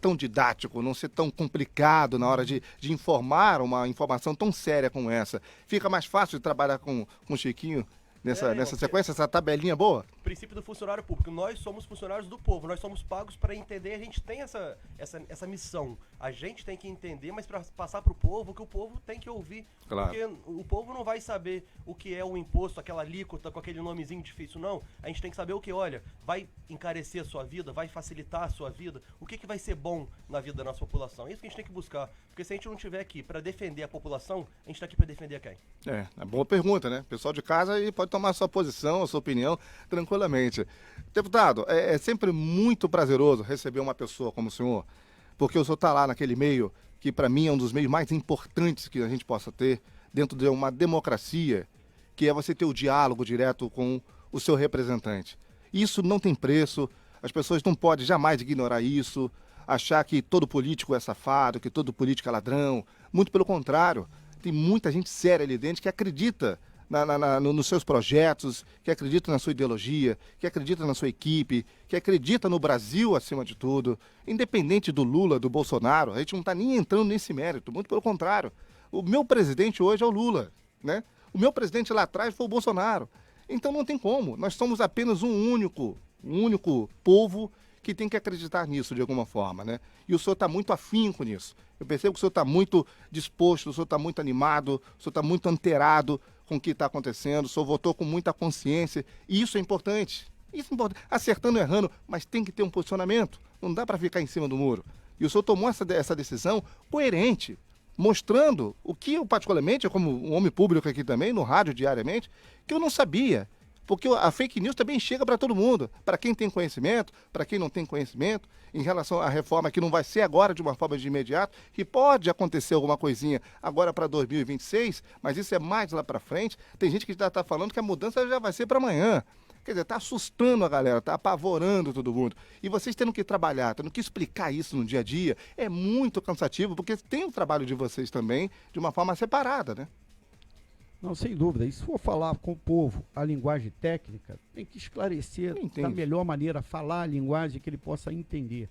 tão didático, não ser tão complicado na hora de informar uma informação tão séria como essa. Fica mais fácil de trabalhar com o Chiquinho nessa sequência, essa tabelinha boa? Princípio do funcionário público. Nós somos funcionários do povo, nós somos pagos para entender, a gente tem essa missão. A gente tem que entender, mas para passar para o povo, o que o povo tem que ouvir. Claro. Porque o povo não vai saber o que é o imposto, aquela alíquota com aquele nomezinho difícil, não. A gente tem que saber o que, olha, vai encarecer a sua vida, vai facilitar a sua vida, o que vai ser bom na vida da nossa população. É isso que a gente tem que buscar. Porque se a gente não estiver aqui para defender a população, a gente está aqui para defender quem? É boa pergunta, né? O pessoal de casa aí pode tomar a sua posição, a sua opinião, tranquilamente. Deputado, é sempre muito prazeroso receber uma pessoa como o senhor, porque o senhor está lá naquele meio que, para mim, é um dos meios mais importantes que a gente possa ter dentro de uma democracia, que é você ter o diálogo direto com o seu representante. Isso não tem preço, as pessoas não podem jamais ignorar isso, achar que todo político é safado, que todo político é ladrão. Muito pelo contrário, tem muita gente séria ali dentro que acredita nos seus projetos, que acredita na sua ideologia, que acredita na sua equipe, que acredita no Brasil acima de tudo, independente do Lula, do Bolsonaro. A gente não está nem entrando nesse mérito, muito pelo contrário. O meu presidente hoje é o Lula, né? O meu presidente lá atrás foi o Bolsonaro. Então não tem como. Nós somos apenas um único povo que tem que acreditar nisso de alguma forma, né? E o senhor está muito afinco nisso. Eu percebo que o senhor está muito disposto, o senhor está muito animado, o senhor está muito antenado com o que está acontecendo, o senhor votou com muita consciência, e isso é importante. Isso é importante. Acertando, errando, mas tem que ter um posicionamento. Não dá para ficar em cima do muro. E o senhor tomou essa decisão coerente, mostrando o que eu, particularmente, como um homem público aqui também, no rádio diariamente, que eu não sabia. Porque a fake news também chega para todo mundo, para quem tem conhecimento, para quem não tem conhecimento, em relação à reforma que não vai ser agora de uma forma de imediato, que pode acontecer alguma coisinha agora para 2026, mas isso é mais lá para frente. Tem gente que já está falando que a mudança já vai ser para amanhã. Quer dizer, está assustando a galera, está apavorando todo mundo. E vocês tendo que trabalhar, tendo que explicar isso no dia a dia, é muito cansativo, porque tem o trabalho de vocês também de uma forma separada, né? Não, sem dúvida. E se for falar com o povo a linguagem técnica, tem que esclarecer da melhor maneira, falar a linguagem que ele possa entender.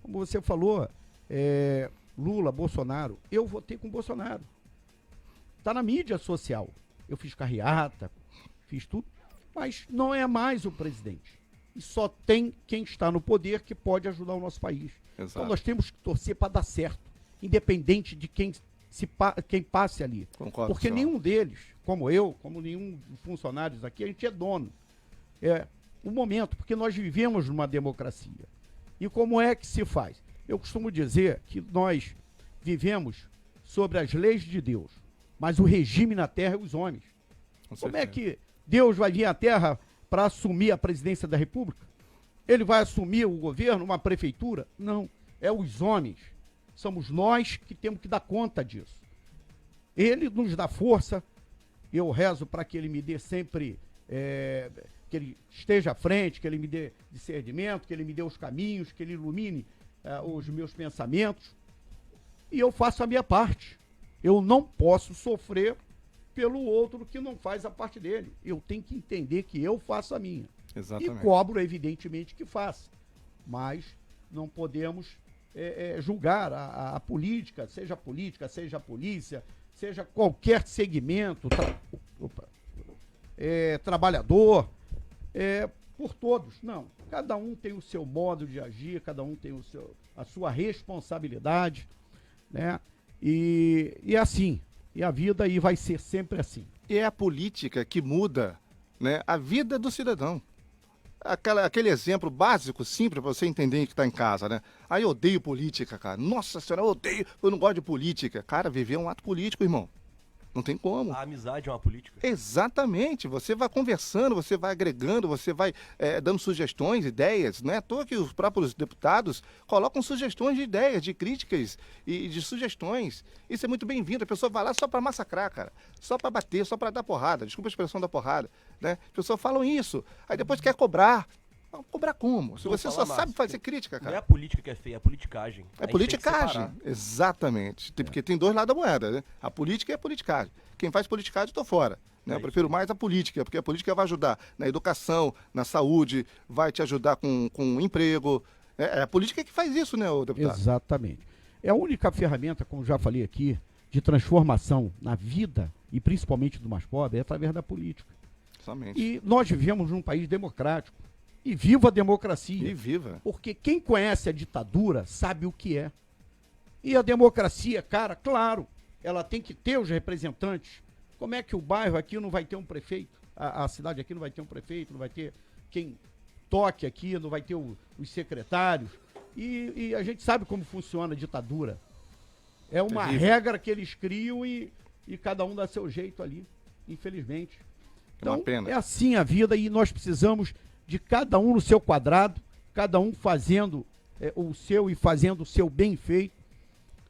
Como você falou, Lula, Bolsonaro, eu votei com Bolsonaro. Está na mídia social. Eu fiz carreata, fiz tudo, mas não é mais o presidente. E só tem quem está no poder que pode ajudar o nosso país. Exato. Então nós temos que torcer para dar certo, independente de quem passe ali. Concordo, porque nenhum deles, como eu, como nenhum dos funcionários aqui, a gente é dono. É o momento, porque nós vivemos numa democracia. E como é que se faz? Eu costumo dizer que nós vivemos sobre as leis de Deus, mas o regime na terra é os homens. Como é que Deus vai vir à terra para assumir a presidência da República? Ele vai assumir o governo, uma prefeitura? Não, é os homens. Somos nós que temos que dar conta disso. Ele nos dá força, eu rezo para que ele me dê sempre, que ele esteja à frente, que ele me dê discernimento, que ele me dê os caminhos, que ele ilumine os meus pensamentos. E eu faço a minha parte. Eu não posso sofrer pelo outro que não faz a parte dele. Eu tenho que entender que eu faço a minha. Exatamente. E cobro, evidentemente, que faça. Mas não podemos julgar a política, seja a polícia, seja qualquer segmento, trabalhador, por todos. Não, cada um tem o seu modo de agir, cada um tem a sua responsabilidade, né? E assim, e a vida aí vai ser sempre assim. E é a política que muda, né, a vida do cidadão. Aquele exemplo básico, simples, para você entender que está em casa, né? Aí eu odeio política, cara. Nossa senhora, eu odeio, eu não gosto de política. Cara, viver é um ato político, irmão. Não tem como. A amizade é uma política. Exatamente. Você vai conversando, você vai agregando, você vai dando sugestões, ideias. Não é à toa que os próprios deputados colocam sugestões de ideias, de críticas e de sugestões. Isso é muito bem-vindo. A pessoa vai lá só para massacrar, cara. Só para bater, só para dar porrada. Desculpa a expressão da porrada, né? As pessoas falam isso. Aí depois quer cobrar. Cobrar como? Se você só sabe fazer crítica, cara. Não é a política que é feia, é a politicagem. É politicagem, exatamente. Porque tem dois lados da moeda, né? A política e a politicagem. Quem faz politicagem, eu tô fora. Né? Eu prefiro mais a política, porque a política vai ajudar na educação, na saúde, vai te ajudar com emprego. É a política que faz isso, né, deputado? Exatamente. É a única ferramenta, como já falei aqui, de transformação na vida, e principalmente do mais pobre, é através da política. Somente. E nós vivemos num país democrático. E viva a democracia. E viva. Porque quem conhece a ditadura sabe o que é. E a democracia, cara, claro, ela tem que ter os representantes. Como é que o bairro aqui não vai ter um prefeito? A cidade aqui não vai ter um prefeito, não vai ter quem toque aqui, não vai ter os secretários. E a gente sabe como funciona a ditadura. É uma regra que eles criam e cada um dá seu jeito ali, infelizmente. Então, uma pena. É assim a vida e nós precisamos de cada um no seu quadrado, cada um fazendo o seu e fazendo o seu bem feito,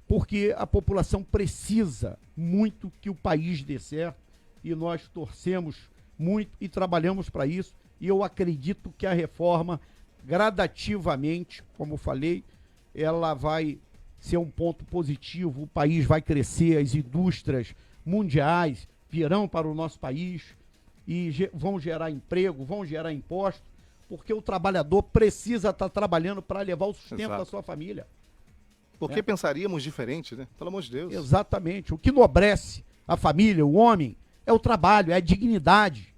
porque a população precisa muito que o país dê certo e nós torcemos muito e trabalhamos para isso. E eu acredito que a reforma, gradativamente, como falei, ela vai ser um ponto positivo, o país vai crescer, as indústrias mundiais virão para o nosso país e vão gerar emprego, vão gerar impostos, porque o trabalhador precisa estar trabalhando para levar o sustento da sua família. Por que pensaríamos diferente, né? Pelo amor de Deus. Exatamente. O que enobrece a família, o homem, é o trabalho, é a dignidade.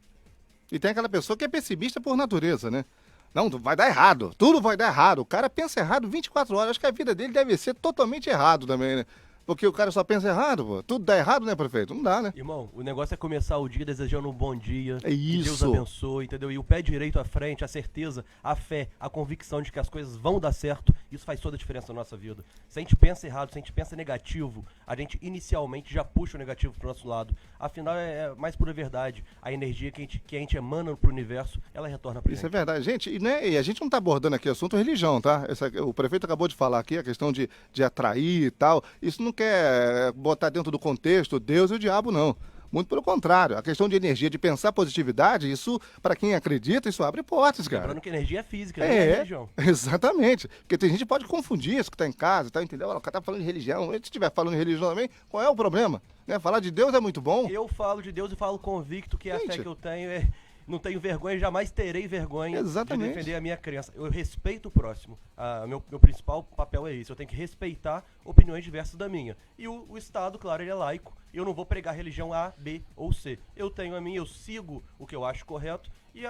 E tem aquela pessoa que é pessimista por natureza, né? Não, vai dar errado. Tudo vai dar errado. O cara pensa errado 24 horas. Acho que a vida dele deve ser totalmente errado também, né? Porque o cara só pensa errado, pô. Tudo dá errado, né, prefeito? Não dá, né? Irmão, o negócio é começar o dia desejando um bom dia. É Que Deus isso. abençoe, entendeu? E o pé direito à frente, a certeza, a fé, a convicção de que as coisas vão dar certo, isso faz toda a diferença na nossa vida. Se a gente pensa errado, se a gente pensa negativo, a gente inicialmente já puxa o negativo pro nosso lado. Afinal, é mais pura verdade. A energia que a gente emana pro universo, ela retorna pra Isso gente. é verdade. Gente, e a gente não está abordando aqui o assunto religião, tá? O prefeito acabou de falar aqui a questão de atrair e tal. Isso não quer botar dentro do contexto Deus e o diabo, não. Muito pelo contrário. A questão de energia, de pensar positividade, isso, para quem acredita, isso abre portas, cara. Lembrando que energia é física, não é religião. Exatamente. Porque tem gente que pode confundir isso que está em casa, tá, entendeu? O cara tá falando de religião. Se estiver falando de religião também, qual é o problema? Né? Falar de Deus é muito bom. Eu falo de Deus e falo convicto que a Gente. fé que eu tenho é... Não tenho vergonha, jamais terei vergonha Exatamente. de defender a minha crença. Eu respeito o próximo. Meu principal papel é esse. Eu tenho que respeitar opiniões diversas da minha. E o Estado, claro, ele é laico. E eu não vou pregar religião A, B ou C. Eu tenho a minha, eu sigo o que eu acho correto. E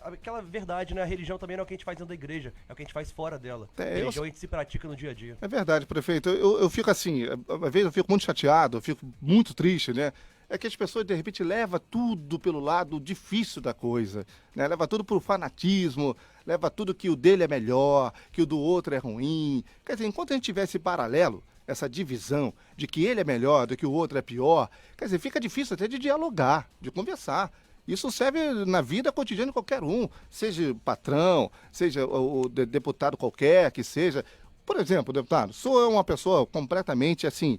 aquela verdade, né? A religião também não é o que a gente faz dentro da igreja. É o que a gente faz fora dela. A religião a gente se pratica no dia a dia. É verdade, prefeito. Eu fico assim, às vezes eu fico muito chateado, eu fico muito triste, né? É que as pessoas, de repente, levam tudo pelo lado difícil da coisa, né? Leva tudo pro fanatismo, leva tudo que o dele é melhor, que o do outro é ruim. Quer dizer, enquanto a gente tiver esse paralelo, essa divisão de que ele é melhor, do que o outro é pior, quer dizer, fica difícil até de dialogar, de conversar. Isso serve na vida cotidiana de qualquer um, seja patrão, seja o deputado qualquer que seja. Por exemplo, deputado, sou uma pessoa completamente, assim,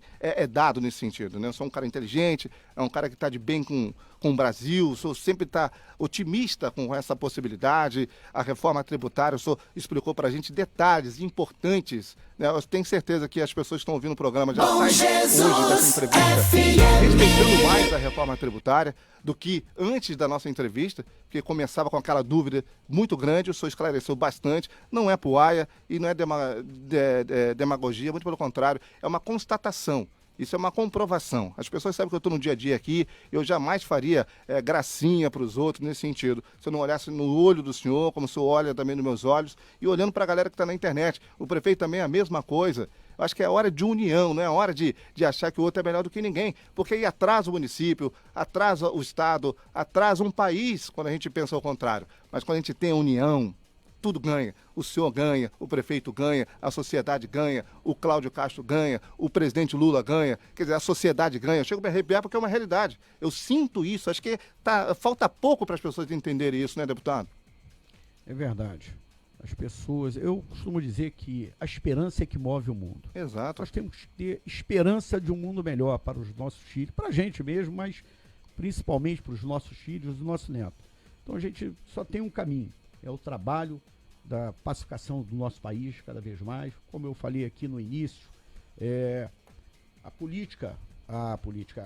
dado nesse sentido, né? Sou um cara inteligente, é um cara que está de bem com o Brasil, sempre está otimista com essa possibilidade. A reforma tributária, o senhor explicou para a gente detalhes importantes, né? Eu tenho certeza que as pessoas que estão ouvindo o programa já saem hoje dessa entrevista respeitando mais a reforma tributária do que antes da nossa entrevista, que começava com aquela dúvida muito grande. O senhor esclareceu bastante, não é puaia e não é demagogia, muito pelo contrário, é uma constatação. Isso é uma comprovação. As pessoas sabem que eu estou no dia a dia aqui, eu jamais faria gracinha para os outros nesse sentido. Se eu não olhasse no olho do senhor, como o senhor olha também nos meus olhos, e olhando para a galera que está na internet. O prefeito também é a mesma coisa. Eu acho que é hora de união, não é hora de achar que o outro é melhor do que ninguém, porque aí atrasa o município, atrasa o Estado, atrasa um país quando a gente pensa ao contrário. Mas quando a gente tem a união, tudo ganha. O senhor ganha, o prefeito ganha, a sociedade ganha, o Cláudio Castro ganha, o presidente Lula ganha, quer dizer, a sociedade ganha. Eu chego a me arrepiar porque é uma realidade. Eu sinto isso, acho que falta pouco para as pessoas entenderem isso, né, deputado? É verdade. As pessoas, eu costumo dizer que a esperança é que move o mundo. Exato. Nós temos que ter esperança de um mundo melhor para os nossos filhos, para a gente mesmo, mas principalmente para os nossos filhos e os nossos netos. Então a gente só tem um caminho, é o trabalho da pacificação do nosso país cada vez mais. Como eu falei aqui no início,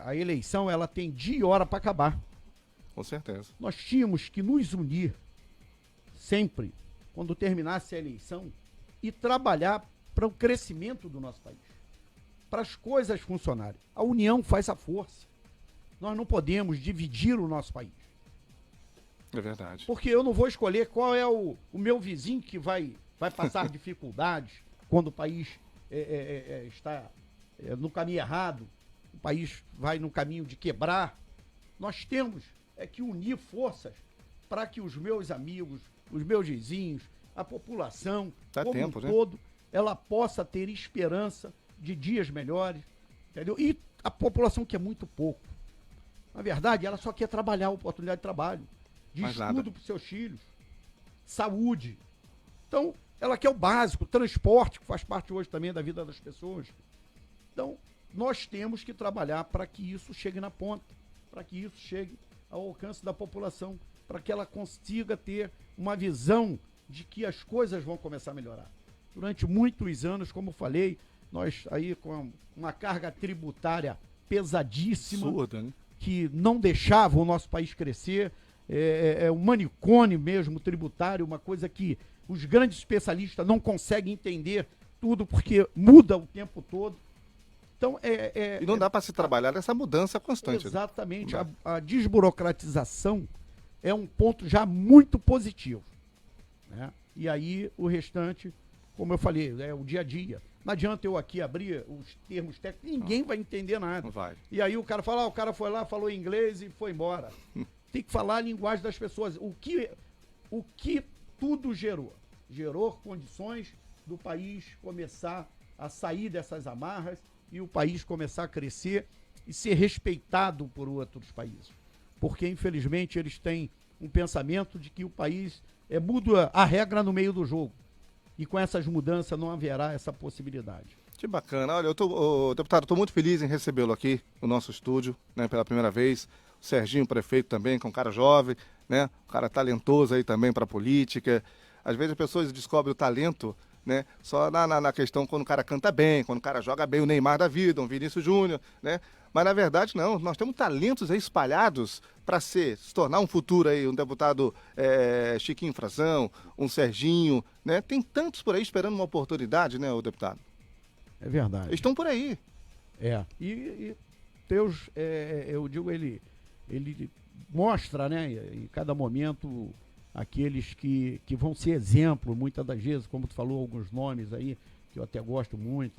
a eleição, ela tem dia e hora para acabar. Com certeza. Nós tínhamos que nos unir sempre, quando terminasse a eleição, e trabalhar para o crescimento do nosso país, para as coisas funcionarem. A união faz a força. Nós não podemos dividir o nosso país. É verdade. Porque eu não vou escolher qual é o meu vizinho que vai passar dificuldades quando o país está no caminho errado, o país vai no caminho de quebrar. Nós temos que unir forças para que os meus amigos, os meus vizinhos, a população, como um todo, ela possa ter esperança de dias melhores, entendeu? E a população quer muito pouco. Na verdade, ela só quer trabalhar, oportunidade de trabalho, de estudo para os seus filhos, saúde. Então, ela quer o básico, transporte, que faz parte hoje também da vida das pessoas. Então, nós temos que trabalhar para que isso chegue na ponta, para que isso chegue ao alcance da população, para que ela consiga ter uma visão de que as coisas vão começar a melhorar. Durante muitos anos, como falei, nós aí com uma carga tributária pesadíssima, absurda, né? que não deixava o nosso país crescer, é um manicômio mesmo tributário, uma coisa que os grandes especialistas não conseguem entender tudo, porque muda o tempo todo. Então, e não dá para se trabalhar nessa mudança constante. Exatamente. A desburocratização é um ponto já muito positivo, né? E aí o restante, como eu falei, é o dia a dia. Não adianta eu aqui abrir os termos técnicos, ninguém vai entender nada. Não vai. E aí o cara fala, o cara foi lá, falou inglês e foi embora. Tem que falar a linguagem das pessoas. O que tudo gerou? Gerou condições do país começar a sair dessas amarras e o país começar a crescer e ser respeitado por outros países. Porque, infelizmente, eles têm um pensamento de que o país muda a regra no meio do jogo. E com essas mudanças não haverá essa possibilidade. Que bacana. Olha, deputado, estou muito feliz em recebê-lo aqui no nosso estúdio, né, pela primeira vez. O Serginho, prefeito também, que é um cara jovem, né, um cara talentoso aí também para a política. Às vezes as pessoas descobrem o talento, né, só na questão quando o cara canta bem, quando o cara joga bem, o Neymar da vida, um Vinícius Júnior, né? Mas na verdade não, nós temos talentos aí espalhados para se tornar um futuro aí, um deputado Chiquinho Frazão, um Serginho, né? Tem tantos por aí esperando uma oportunidade, né, o deputado? É verdade. Eles estão por aí. E Deus, eu digo, ele mostra, né, em cada momento aqueles que vão ser exemplo, muitas das vezes, como tu falou, alguns nomes aí, que eu até gosto muito,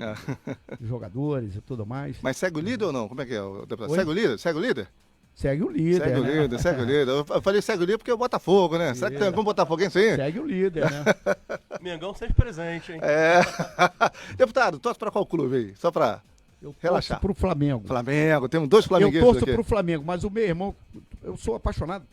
de jogadores e tudo mais. Mas segue o líder ou não? Como é que é, deputado? Oi? Segue o líder? Segue o líder? Segue o líder, Segue o né? líder, segue o líder. Eu falei segue o líder porque é o Botafogo, né? Será que tem algum botafoguense aí? Segue o líder, né? Mengão sempre presente, hein? Deputado, torce para qual clube aí? Só para Eu relaxar. torço pro Flamengo. Flamengo, temos dois Eu flamenguistas torço aqui. pro Flamengo, mas o meu irmão, eu sou apaixonado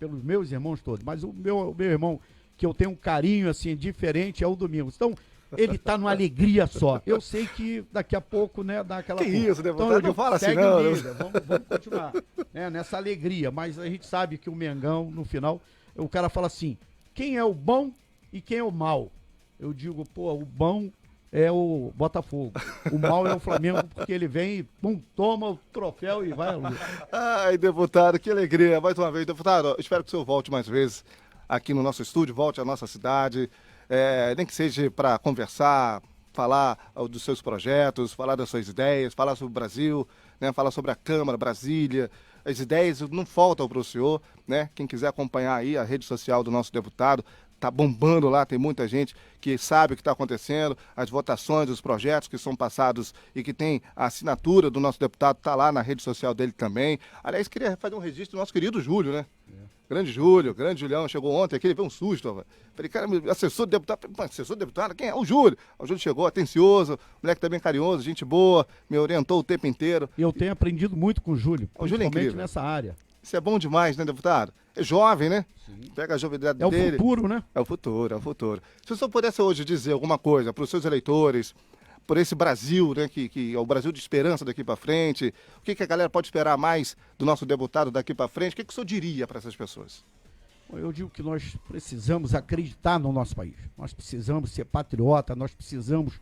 pelos meus irmãos todos, mas o meu irmão, que eu tenho um carinho assim diferente, é o Domingos. Então, ele tá numa alegria só. Eu sei que daqui a pouco, né, dá aquela... Que isso, deputado, eu não digo, fala assim segue não, o né? líder, vamos continuar, né, nessa alegria, mas a gente sabe que o Mengão, no final, o cara fala assim, quem é o bom e quem é o mal? Eu digo, pô, o bom é o Botafogo, o mal é o Flamengo, porque ele vem e, pum, toma o troféu e vai à luta. Ai, deputado, que alegria. Mais uma vez, deputado, espero que o senhor volte mais vezes aqui no nosso estúdio, volte à nossa cidade, nem que seja para conversar, falar dos seus projetos, falar das suas ideias, falar sobre o Brasil, né, falar sobre a Câmara, Brasília. As ideias não faltam para o senhor, né? Quem quiser acompanhar aí a rede social do nosso deputado, tá bombando lá, tem muita gente que sabe o que está acontecendo, as votações, os projetos que são passados e que tem a assinatura do nosso deputado, tá lá na rede social dele também. Aliás, queria fazer um registro do nosso querido Júlio, né? Grande Júlio, grande Julião, chegou ontem aqui, ele veio um susto, ó. Falei, cara, assessor do deputado, assessor do deputado, quem é? O Júlio. O Júlio chegou, atencioso, moleque também carinhoso, gente boa, me orientou o tempo inteiro. Eu tenho aprendido muito com o Júlio, O Júlio é principalmente incrível. nessa área. Isso é bom demais, né, deputado? É jovem, né? Sim. Pega a jovialidade É o dele. futuro, né? É o futuro, é o futuro. Se o senhor pudesse hoje dizer alguma coisa para os seus eleitores, por esse Brasil, né, que é o Brasil de esperança daqui para frente, o que a galera pode esperar mais do nosso deputado daqui para frente, o que o senhor diria para essas pessoas? Eu digo que nós precisamos acreditar no nosso país. Nós precisamos ser patriota, nós precisamos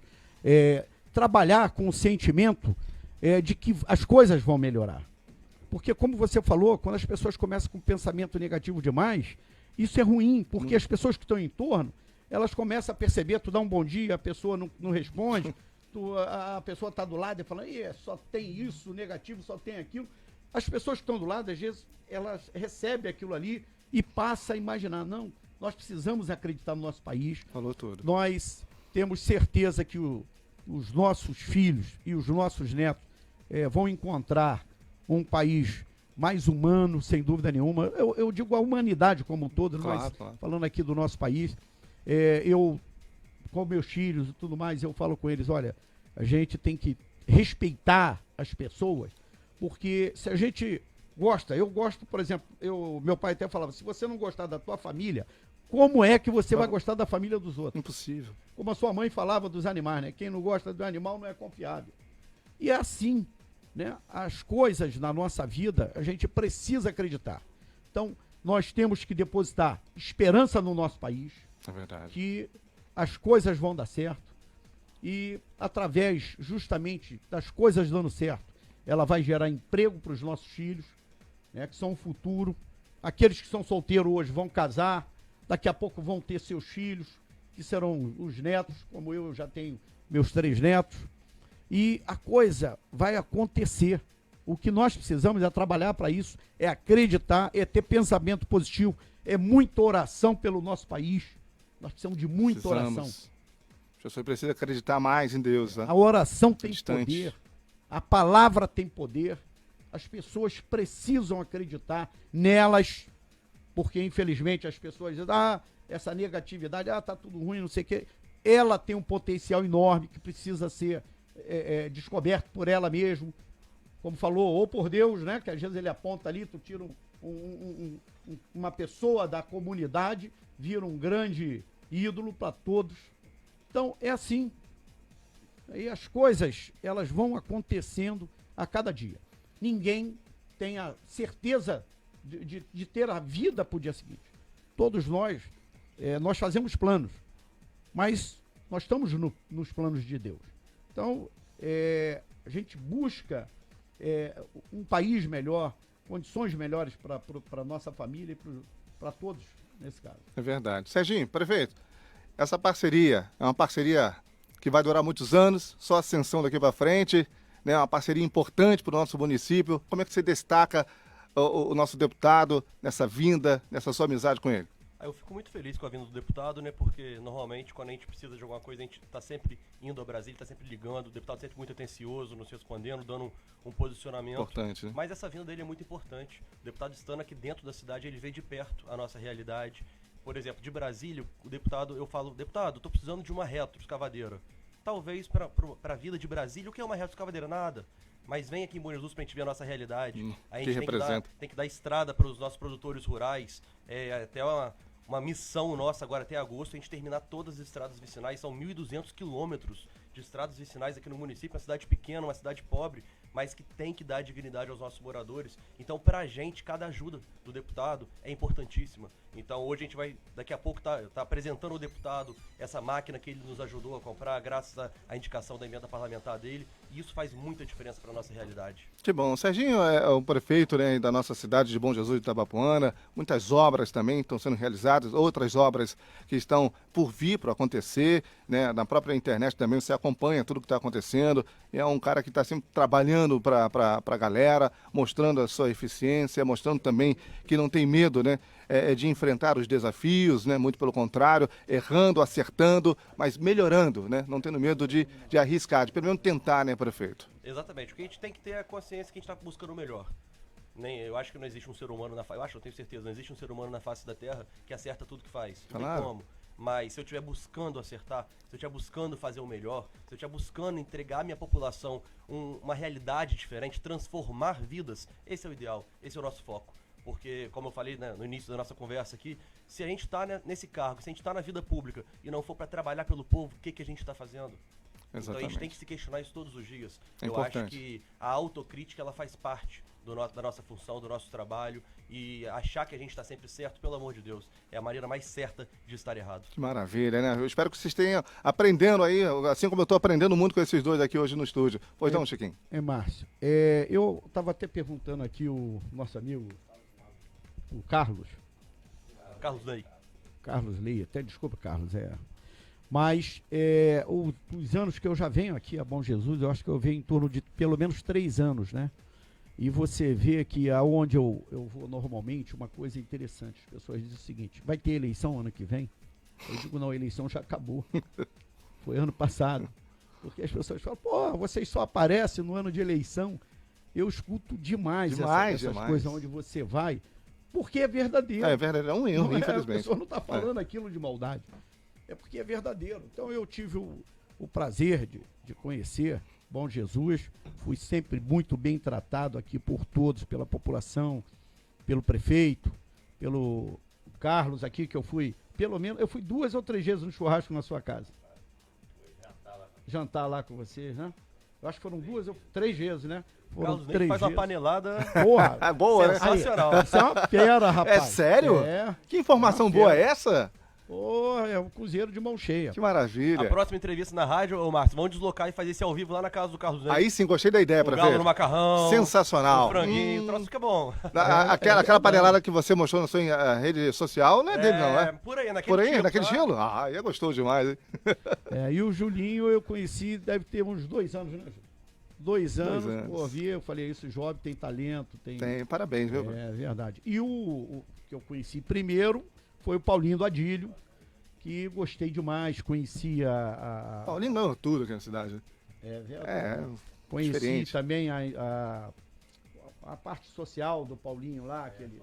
trabalhar com o sentimento de que as coisas vão melhorar. Porque, como você falou, quando as pessoas começam com pensamento negativo demais, isso é ruim, porque as pessoas que estão em torno, elas começam a perceber, tu dá um bom dia, a pessoa não responde, a pessoa está do lado e fala, só tem isso, negativo, só tem aquilo. As pessoas que estão do lado, às vezes, elas recebem aquilo ali e passam a imaginar, não, nós precisamos acreditar no nosso país. Falou tudo. Nós temos certeza que os nossos filhos e os nossos netos vão encontrar um país mais humano, sem dúvida nenhuma. Eu digo a humanidade como um todo, Claro, mas claro. falando aqui do nosso país, eu, com meus filhos e tudo mais, eu falo com eles, olha, a gente tem que respeitar as pessoas, porque se a gente gosta, eu gosto, por exemplo, meu pai até falava, se você não gostar da tua família, como é que você vai gostar da família dos outros? Impossível. Como a sua mãe falava dos animais, né? Quem não gosta do animal não é confiável. E é assim, né? As coisas na nossa vida, a gente precisa acreditar. Então, nós temos que depositar esperança no nosso país, É verdade. que as coisas vão dar certo e, através justamente das coisas dando certo, ela vai gerar emprego para os nossos filhos, né, que são o futuro. Aqueles que são solteiros hoje vão casar, daqui a pouco vão ter seus filhos, que serão os netos, como eu já tenho meus 3 netos. E a coisa vai acontecer. O que nós precisamos é trabalhar para isso, é acreditar, é ter pensamento positivo, é muita oração pelo nosso país. Nós precisamos de muita oração. O senhor precisa acreditar mais em Deus, né? A oração tem Distante. poder, a palavra tem poder. As pessoas precisam acreditar nelas, porque infelizmente as pessoas dizem, essa negatividade, tá tudo ruim, não sei o quê. Ela tem um potencial enorme que precisa ser descoberto por ela mesma. Como falou, ou por Deus, né? Que às vezes ele aponta ali, tu tira uma pessoa da comunidade, vira um grande ídolo para todos. Então, é assim. E as coisas, elas vão acontecendo a cada dia. Ninguém tem a certeza de ter a vida para o dia seguinte. Todos nós fazemos planos, mas nós estamos nos planos de Deus. Então, a gente busca um país melhor, condições melhores para a nossa família e para todos, nesse caso. É verdade. Serginho, prefeito, essa parceria é uma parceria que vai durar muitos anos, só ascensão daqui para frente, né? Uma parceria importante para o nosso município. Como é que você destaca o nosso deputado nessa vinda, nessa sua amizade com ele? Eu fico muito feliz com a vinda do deputado, né? Porque normalmente quando a gente precisa de alguma coisa, a gente está sempre indo a Brasília, está sempre ligando, o deputado sempre muito atencioso, nos respondendo, dando um posicionamento. Importante, né? Mas essa vinda dele é muito importante. O deputado estando aqui dentro da cidade, ele vê de perto a nossa realidade. Por exemplo, de Brasília, o deputado, eu falo, deputado, estou precisando de uma retroescavadeira. Talvez para a vida de Brasília, o que é uma retroescavadeira? Nada. Mas vem aqui em Bom Jesus pra gente ver a nossa realidade. A gente tem que dar estrada para os nossos produtores rurais. Até uma missão nossa agora até agosto, a gente terminar todas as estradas vicinais. São 1.200 quilômetros de estradas vicinais aqui no município, uma cidade pequena, uma cidade pobre, mas que tem que dar dignidade aos nossos moradores. Então, pra gente, cada ajuda do deputado é importantíssima. Então, hoje a gente vai, daqui a pouco, tá apresentando ao deputado essa máquina que ele nos ajudou a comprar, graças à indicação da emenda parlamentar dele, e isso faz muita diferença para nossa realidade. Que bom. O Serginho é o prefeito, né, da nossa cidade de Bom Jesus de Itabapoana. Muitas obras também estão sendo realizadas, outras obras que estão por vir para acontecer, né? Na própria internet também você acompanha tudo que está acontecendo. É um cara que está sempre trabalhando para a galera, mostrando a sua eficiência, mostrando também que não tem medo, né, de enfrentar os desafios, né? Muito pelo contrário, errando, acertando, mas melhorando, né? Não tendo medo de arriscar, de pelo menos tentar, né, prefeito? Exatamente. O que a gente tem que ter é a consciência que a gente está buscando o melhor. Eu acho que não existe um ser humano eu tenho certeza, não existe um ser humano na face da Terra que acerta tudo que faz. Não Claro. tem como. Mas se eu estiver buscando acertar, se eu estiver buscando fazer o melhor, se eu estiver buscando entregar à minha população uma realidade diferente, transformar vidas, esse é o ideal, esse é o nosso foco. Porque, como eu falei, né, no início da nossa conversa aqui, se a gente está, né, nesse cargo, se a gente está na vida pública e não for para trabalhar pelo povo, o que a gente está fazendo? Exatamente. Então a gente tem que se questionar isso todos os dias. É eu importante. acho que a autocrítica ela faz parte da nossa função, do nosso trabalho, e achar que a gente está sempre certo, pelo amor de Deus, é a maneira mais certa de estar errado. Que maravilha, né? Eu espero que vocês tenham aprendendo aí, assim como eu estou aprendendo muito com esses dois aqui hoje no estúdio. Pois não, Chiquinho? Márcio, eu estava até perguntando aqui o nosso amigo, o Carlos Lei, até desculpa, Carlos, mas os anos que eu já venho aqui a Bom Jesus, eu acho que eu venho em torno de pelo menos 3 anos, né? E você vê que aonde eu vou normalmente, uma coisa interessante, as pessoas dizem o seguinte, vai ter eleição ano que vem? Eu digo, não, a eleição já acabou. Foi ano passado. Porque as pessoas falam, pô, vocês só aparecem no ano de eleição. Eu escuto demais essas coisas onde você vai, porque é verdadeiro. É verdade, é um erro, Não infelizmente. A pessoa não está falando aquilo de maldade. É porque é verdadeiro. Então eu tive o prazer de conhecer Bom Jesus, fui sempre muito bem tratado aqui por todos, pela população, pelo prefeito, pelo Carlos aqui, que eu fui 2 ou 3 vezes no churrasco na sua casa. Jantar lá com vocês, né? Eu acho que foram 2 ou 3 vezes, né? Foram Carlos 3 faz vezes. uma panelada Porra, Boa, né? sensacional. Isso é uma fera, rapaz. É sério? É. Que informação Uma boa fera. é essa? Pô, é um cruzeiro de mão cheia. Que maravilha. A próxima entrevista na rádio, ô Márcio, vamos deslocar e fazer esse ao vivo lá na casa do Carlos Reis. Aí sim, gostei da ideia, O galo prefeito. no macarrão. Sensacional. O franguinho, o troço fica bom. Aquela panelada que você mostrou na sua rede social não é dele, não, é? Por aí, naquele Naquele tá? estilo? Ah, aí gostou demais, hein? E o Julinho eu conheci, deve ter uns 2 anos, né, Júlio? 2 anos, anos. pô, eu falei isso, jovem, tem talento, tem... Tem, parabéns, viu? É verdade. E o que eu conheci primeiro foi o Paulinho do Adílio, que gostei demais, conheci Paulinho ganhou tudo aqui na cidade. É verdade. É, Conheci diferente. também a parte social do Paulinho lá, aquele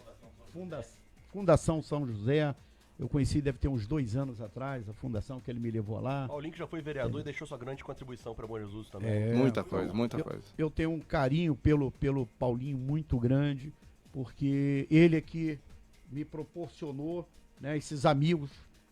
Fundação São José. Eu conheci, deve ter uns 2 anos atrás, a fundação que ele me levou lá. Paulinho que já foi vereador e deixou sua grande contribuição para Bom Jesus também. Muita coisa. Eu tenho um carinho pelo Paulinho muito grande, porque ele é que me proporcionou, né, esses amigos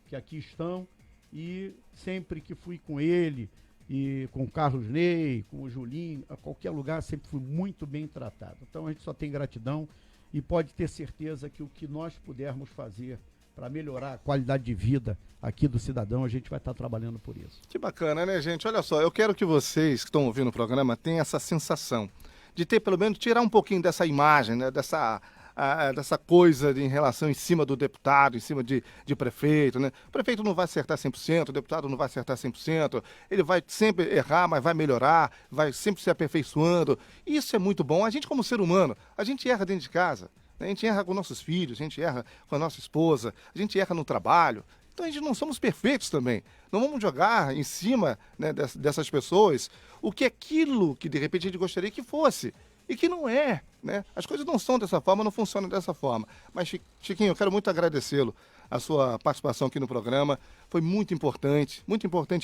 que aqui estão, e sempre que fui com ele, e com o Carlos Ney, com o Julinho, a qualquer lugar sempre fui muito bem tratado. Então a gente só tem gratidão e pode ter certeza que o que nós pudermos fazer para melhorar a qualidade de vida aqui do cidadão, a gente vai estar trabalhando por isso. Que bacana, né, gente? Olha só, eu quero que vocês que estão ouvindo o programa tenham essa sensação de ter, pelo menos, tirar um pouquinho dessa imagem, né, dessa coisa em relação em cima do deputado, em cima de prefeito, né? O prefeito não vai acertar 100%, o deputado não vai acertar 100%, ele vai sempre errar, mas vai melhorar, vai sempre se aperfeiçoando. Isso é muito bom. A gente, como ser humano, a gente erra dentro de casa, né? A gente erra com nossos filhos, a gente erra com a nossa esposa, a gente erra no trabalho. Então a gente não somos perfeitos também. Não vamos jogar em cima, né, dessas pessoas o que é aquilo que de repente a gente gostaria que fosse. E que não é, né? As coisas não são dessa forma, não funcionam dessa forma. Mas, Chiquinho, eu quero muito agradecê-lo, a sua participação aqui no programa. Foi muito importante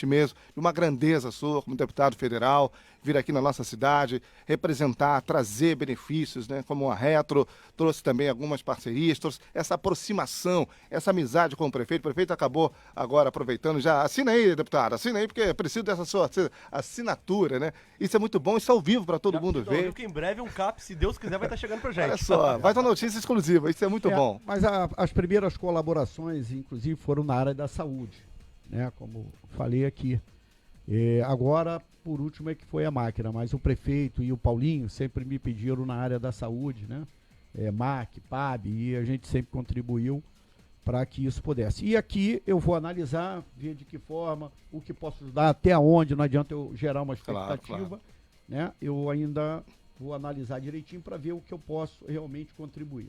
mesmo, de uma grandeza sua como deputado federal, vir aqui na nossa cidade, representar, trazer benefícios, né? Como a Retro, trouxe também algumas parcerias, trouxe essa aproximação, essa amizade com o prefeito. O prefeito acabou agora aproveitando, já assina aí, deputado, assina aí, porque preciso dessa sua assinatura, né? Isso é muito bom, isso é ao vivo para todo mundo ver. Que em breve um CAP, se Deus quiser, vai estar chegando pra gente. Olha só, vai ter notícia exclusiva, isso é muito bom. Mas as primeiras colaborações, inclusive, foram na área da saúde, né? Como falei aqui. Agora, por último, é que foi a máquina, mas o prefeito e o Paulinho sempre me pediram na área da saúde, né? MAC, PAB, e a gente sempre contribuiu para que isso pudesse. E aqui eu vou analisar, ver de que forma, o que posso ajudar, até onde, não adianta eu gerar uma expectativa, claro. Né? Eu ainda vou analisar direitinho para ver o que eu posso realmente contribuir.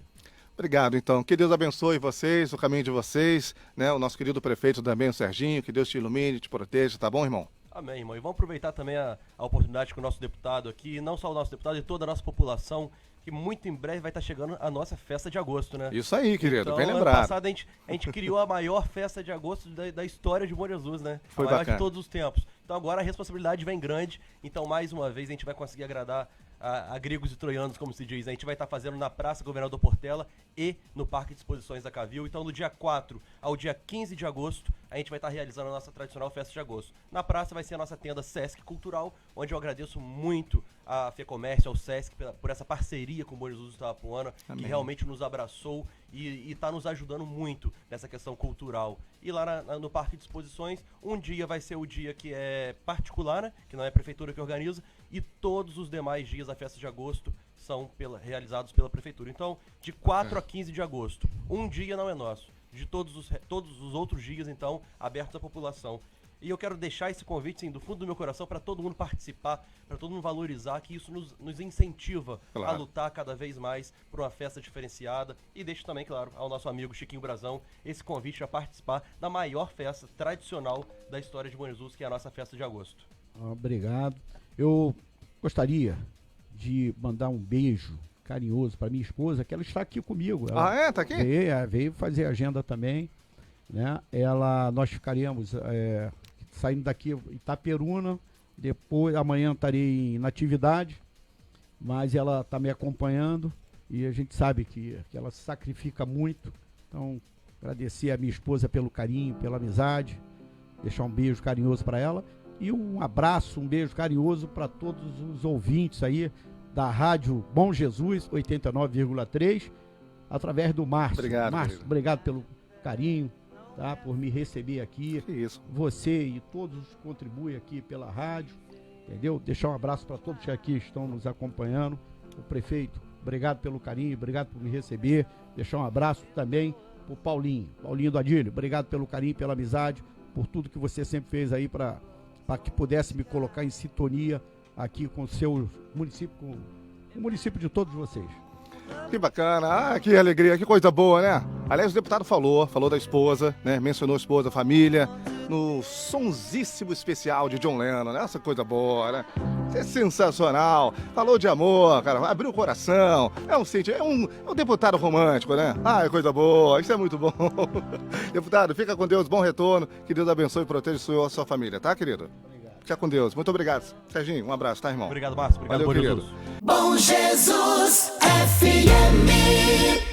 Obrigado, então. Que Deus abençoe vocês, o caminho de vocês, né? O nosso querido prefeito também, o Serginho, que Deus te ilumine, te proteja, tá bom, irmão? Amém, irmão. E vamos aproveitar também a oportunidade com o nosso deputado aqui, não só o nosso deputado, e toda a nossa população, que muito em breve vai estar chegando a nossa festa de agosto, né? Isso aí, querido, então, bem lembrado. Ano passado a gente criou a maior festa de agosto da história de Bom Jesus, né? Foi a maior bacana. de todos os tempos. Então agora a responsabilidade vem grande, então mais uma vez a gente vai conseguir agradar a gregos e troianos, como se diz. A gente vai estar fazendo na Praça Governador Portela e no Parque de Exposições da Cavil. Então, do dia 4 ao dia 15 de agosto, a gente vai estar realizando a nossa tradicional festa de agosto. Na praça vai ser a nossa tenda Sesc Cultural, onde eu agradeço muito a FEComércio, ao Sesc, por essa parceria com o Bom Jesus do Itapuana, que realmente nos abraçou e está nos ajudando muito nessa questão cultural. E lá no Parque de Exposições, um dia vai ser o dia que é particular, né? Que não é a prefeitura que organiza, e todos os demais dias da festa de agosto são realizados pela prefeitura. Então, de 4 a 15 de agosto, um dia não é nosso. De todos os outros dias, então, abertos à população. E eu quero deixar esse convite, sim, do fundo do meu coração, para todo mundo participar, para todo mundo valorizar, que isso nos incentiva a lutar cada vez mais por uma festa diferenciada. E deixo também, claro, ao nosso amigo Chiquinho Brazão, esse convite a participar da maior festa tradicional da história de Bom Jesus, que é a nossa festa de agosto. Obrigado. Eu gostaria de mandar um beijo carinhoso para minha esposa, que ela está aqui comigo. Ela tá aqui? Veio fazer agenda também, né? Nós ficaremos saindo daqui Itaperuna, depois amanhã estarei em Natividade, mas ela está me acompanhando e a gente sabe que ela se sacrifica muito. Então, agradecer a minha esposa pelo carinho, pela amizade, deixar um beijo carinhoso para ela e um abraço, um beijo carinhoso para todos os ouvintes aí da Rádio Bom Jesus 89,3, através do Márcio. Obrigado, Márcio, obrigado pelo carinho, tá? Por me receber aqui. Que isso. Você e todos que contribuem aqui pela rádio, entendeu? Deixar um abraço para todos que aqui estão nos acompanhando. O prefeito, obrigado pelo carinho, obrigado por me receber. Deixar um abraço também pro Paulinho do Adílio, obrigado pelo carinho, pela amizade, por tudo que você sempre fez aí para que pudesse me colocar em sintonia aqui com o seu município, com o município de todos vocês. Que bacana, que alegria, que coisa boa, né? Aliás, o deputado falou da esposa, né? Mencionou a esposa, a família, no sonzíssimo especial de John Lennon, né? Essa coisa boa, né? Isso é sensacional. Falou de amor, cara, abriu o coração. É um deputado romântico, né? Ah, é coisa boa, isso é muito bom. Deputado, fica com Deus, bom retorno. Que Deus abençoe e proteja a sua família, tá, querido? Fica com Deus. Muito obrigado. Serginho, um abraço, tá, irmão? Obrigado, Márcio. Obrigado, Valeu, Bom querido. Jesus. Bom Jesus FM.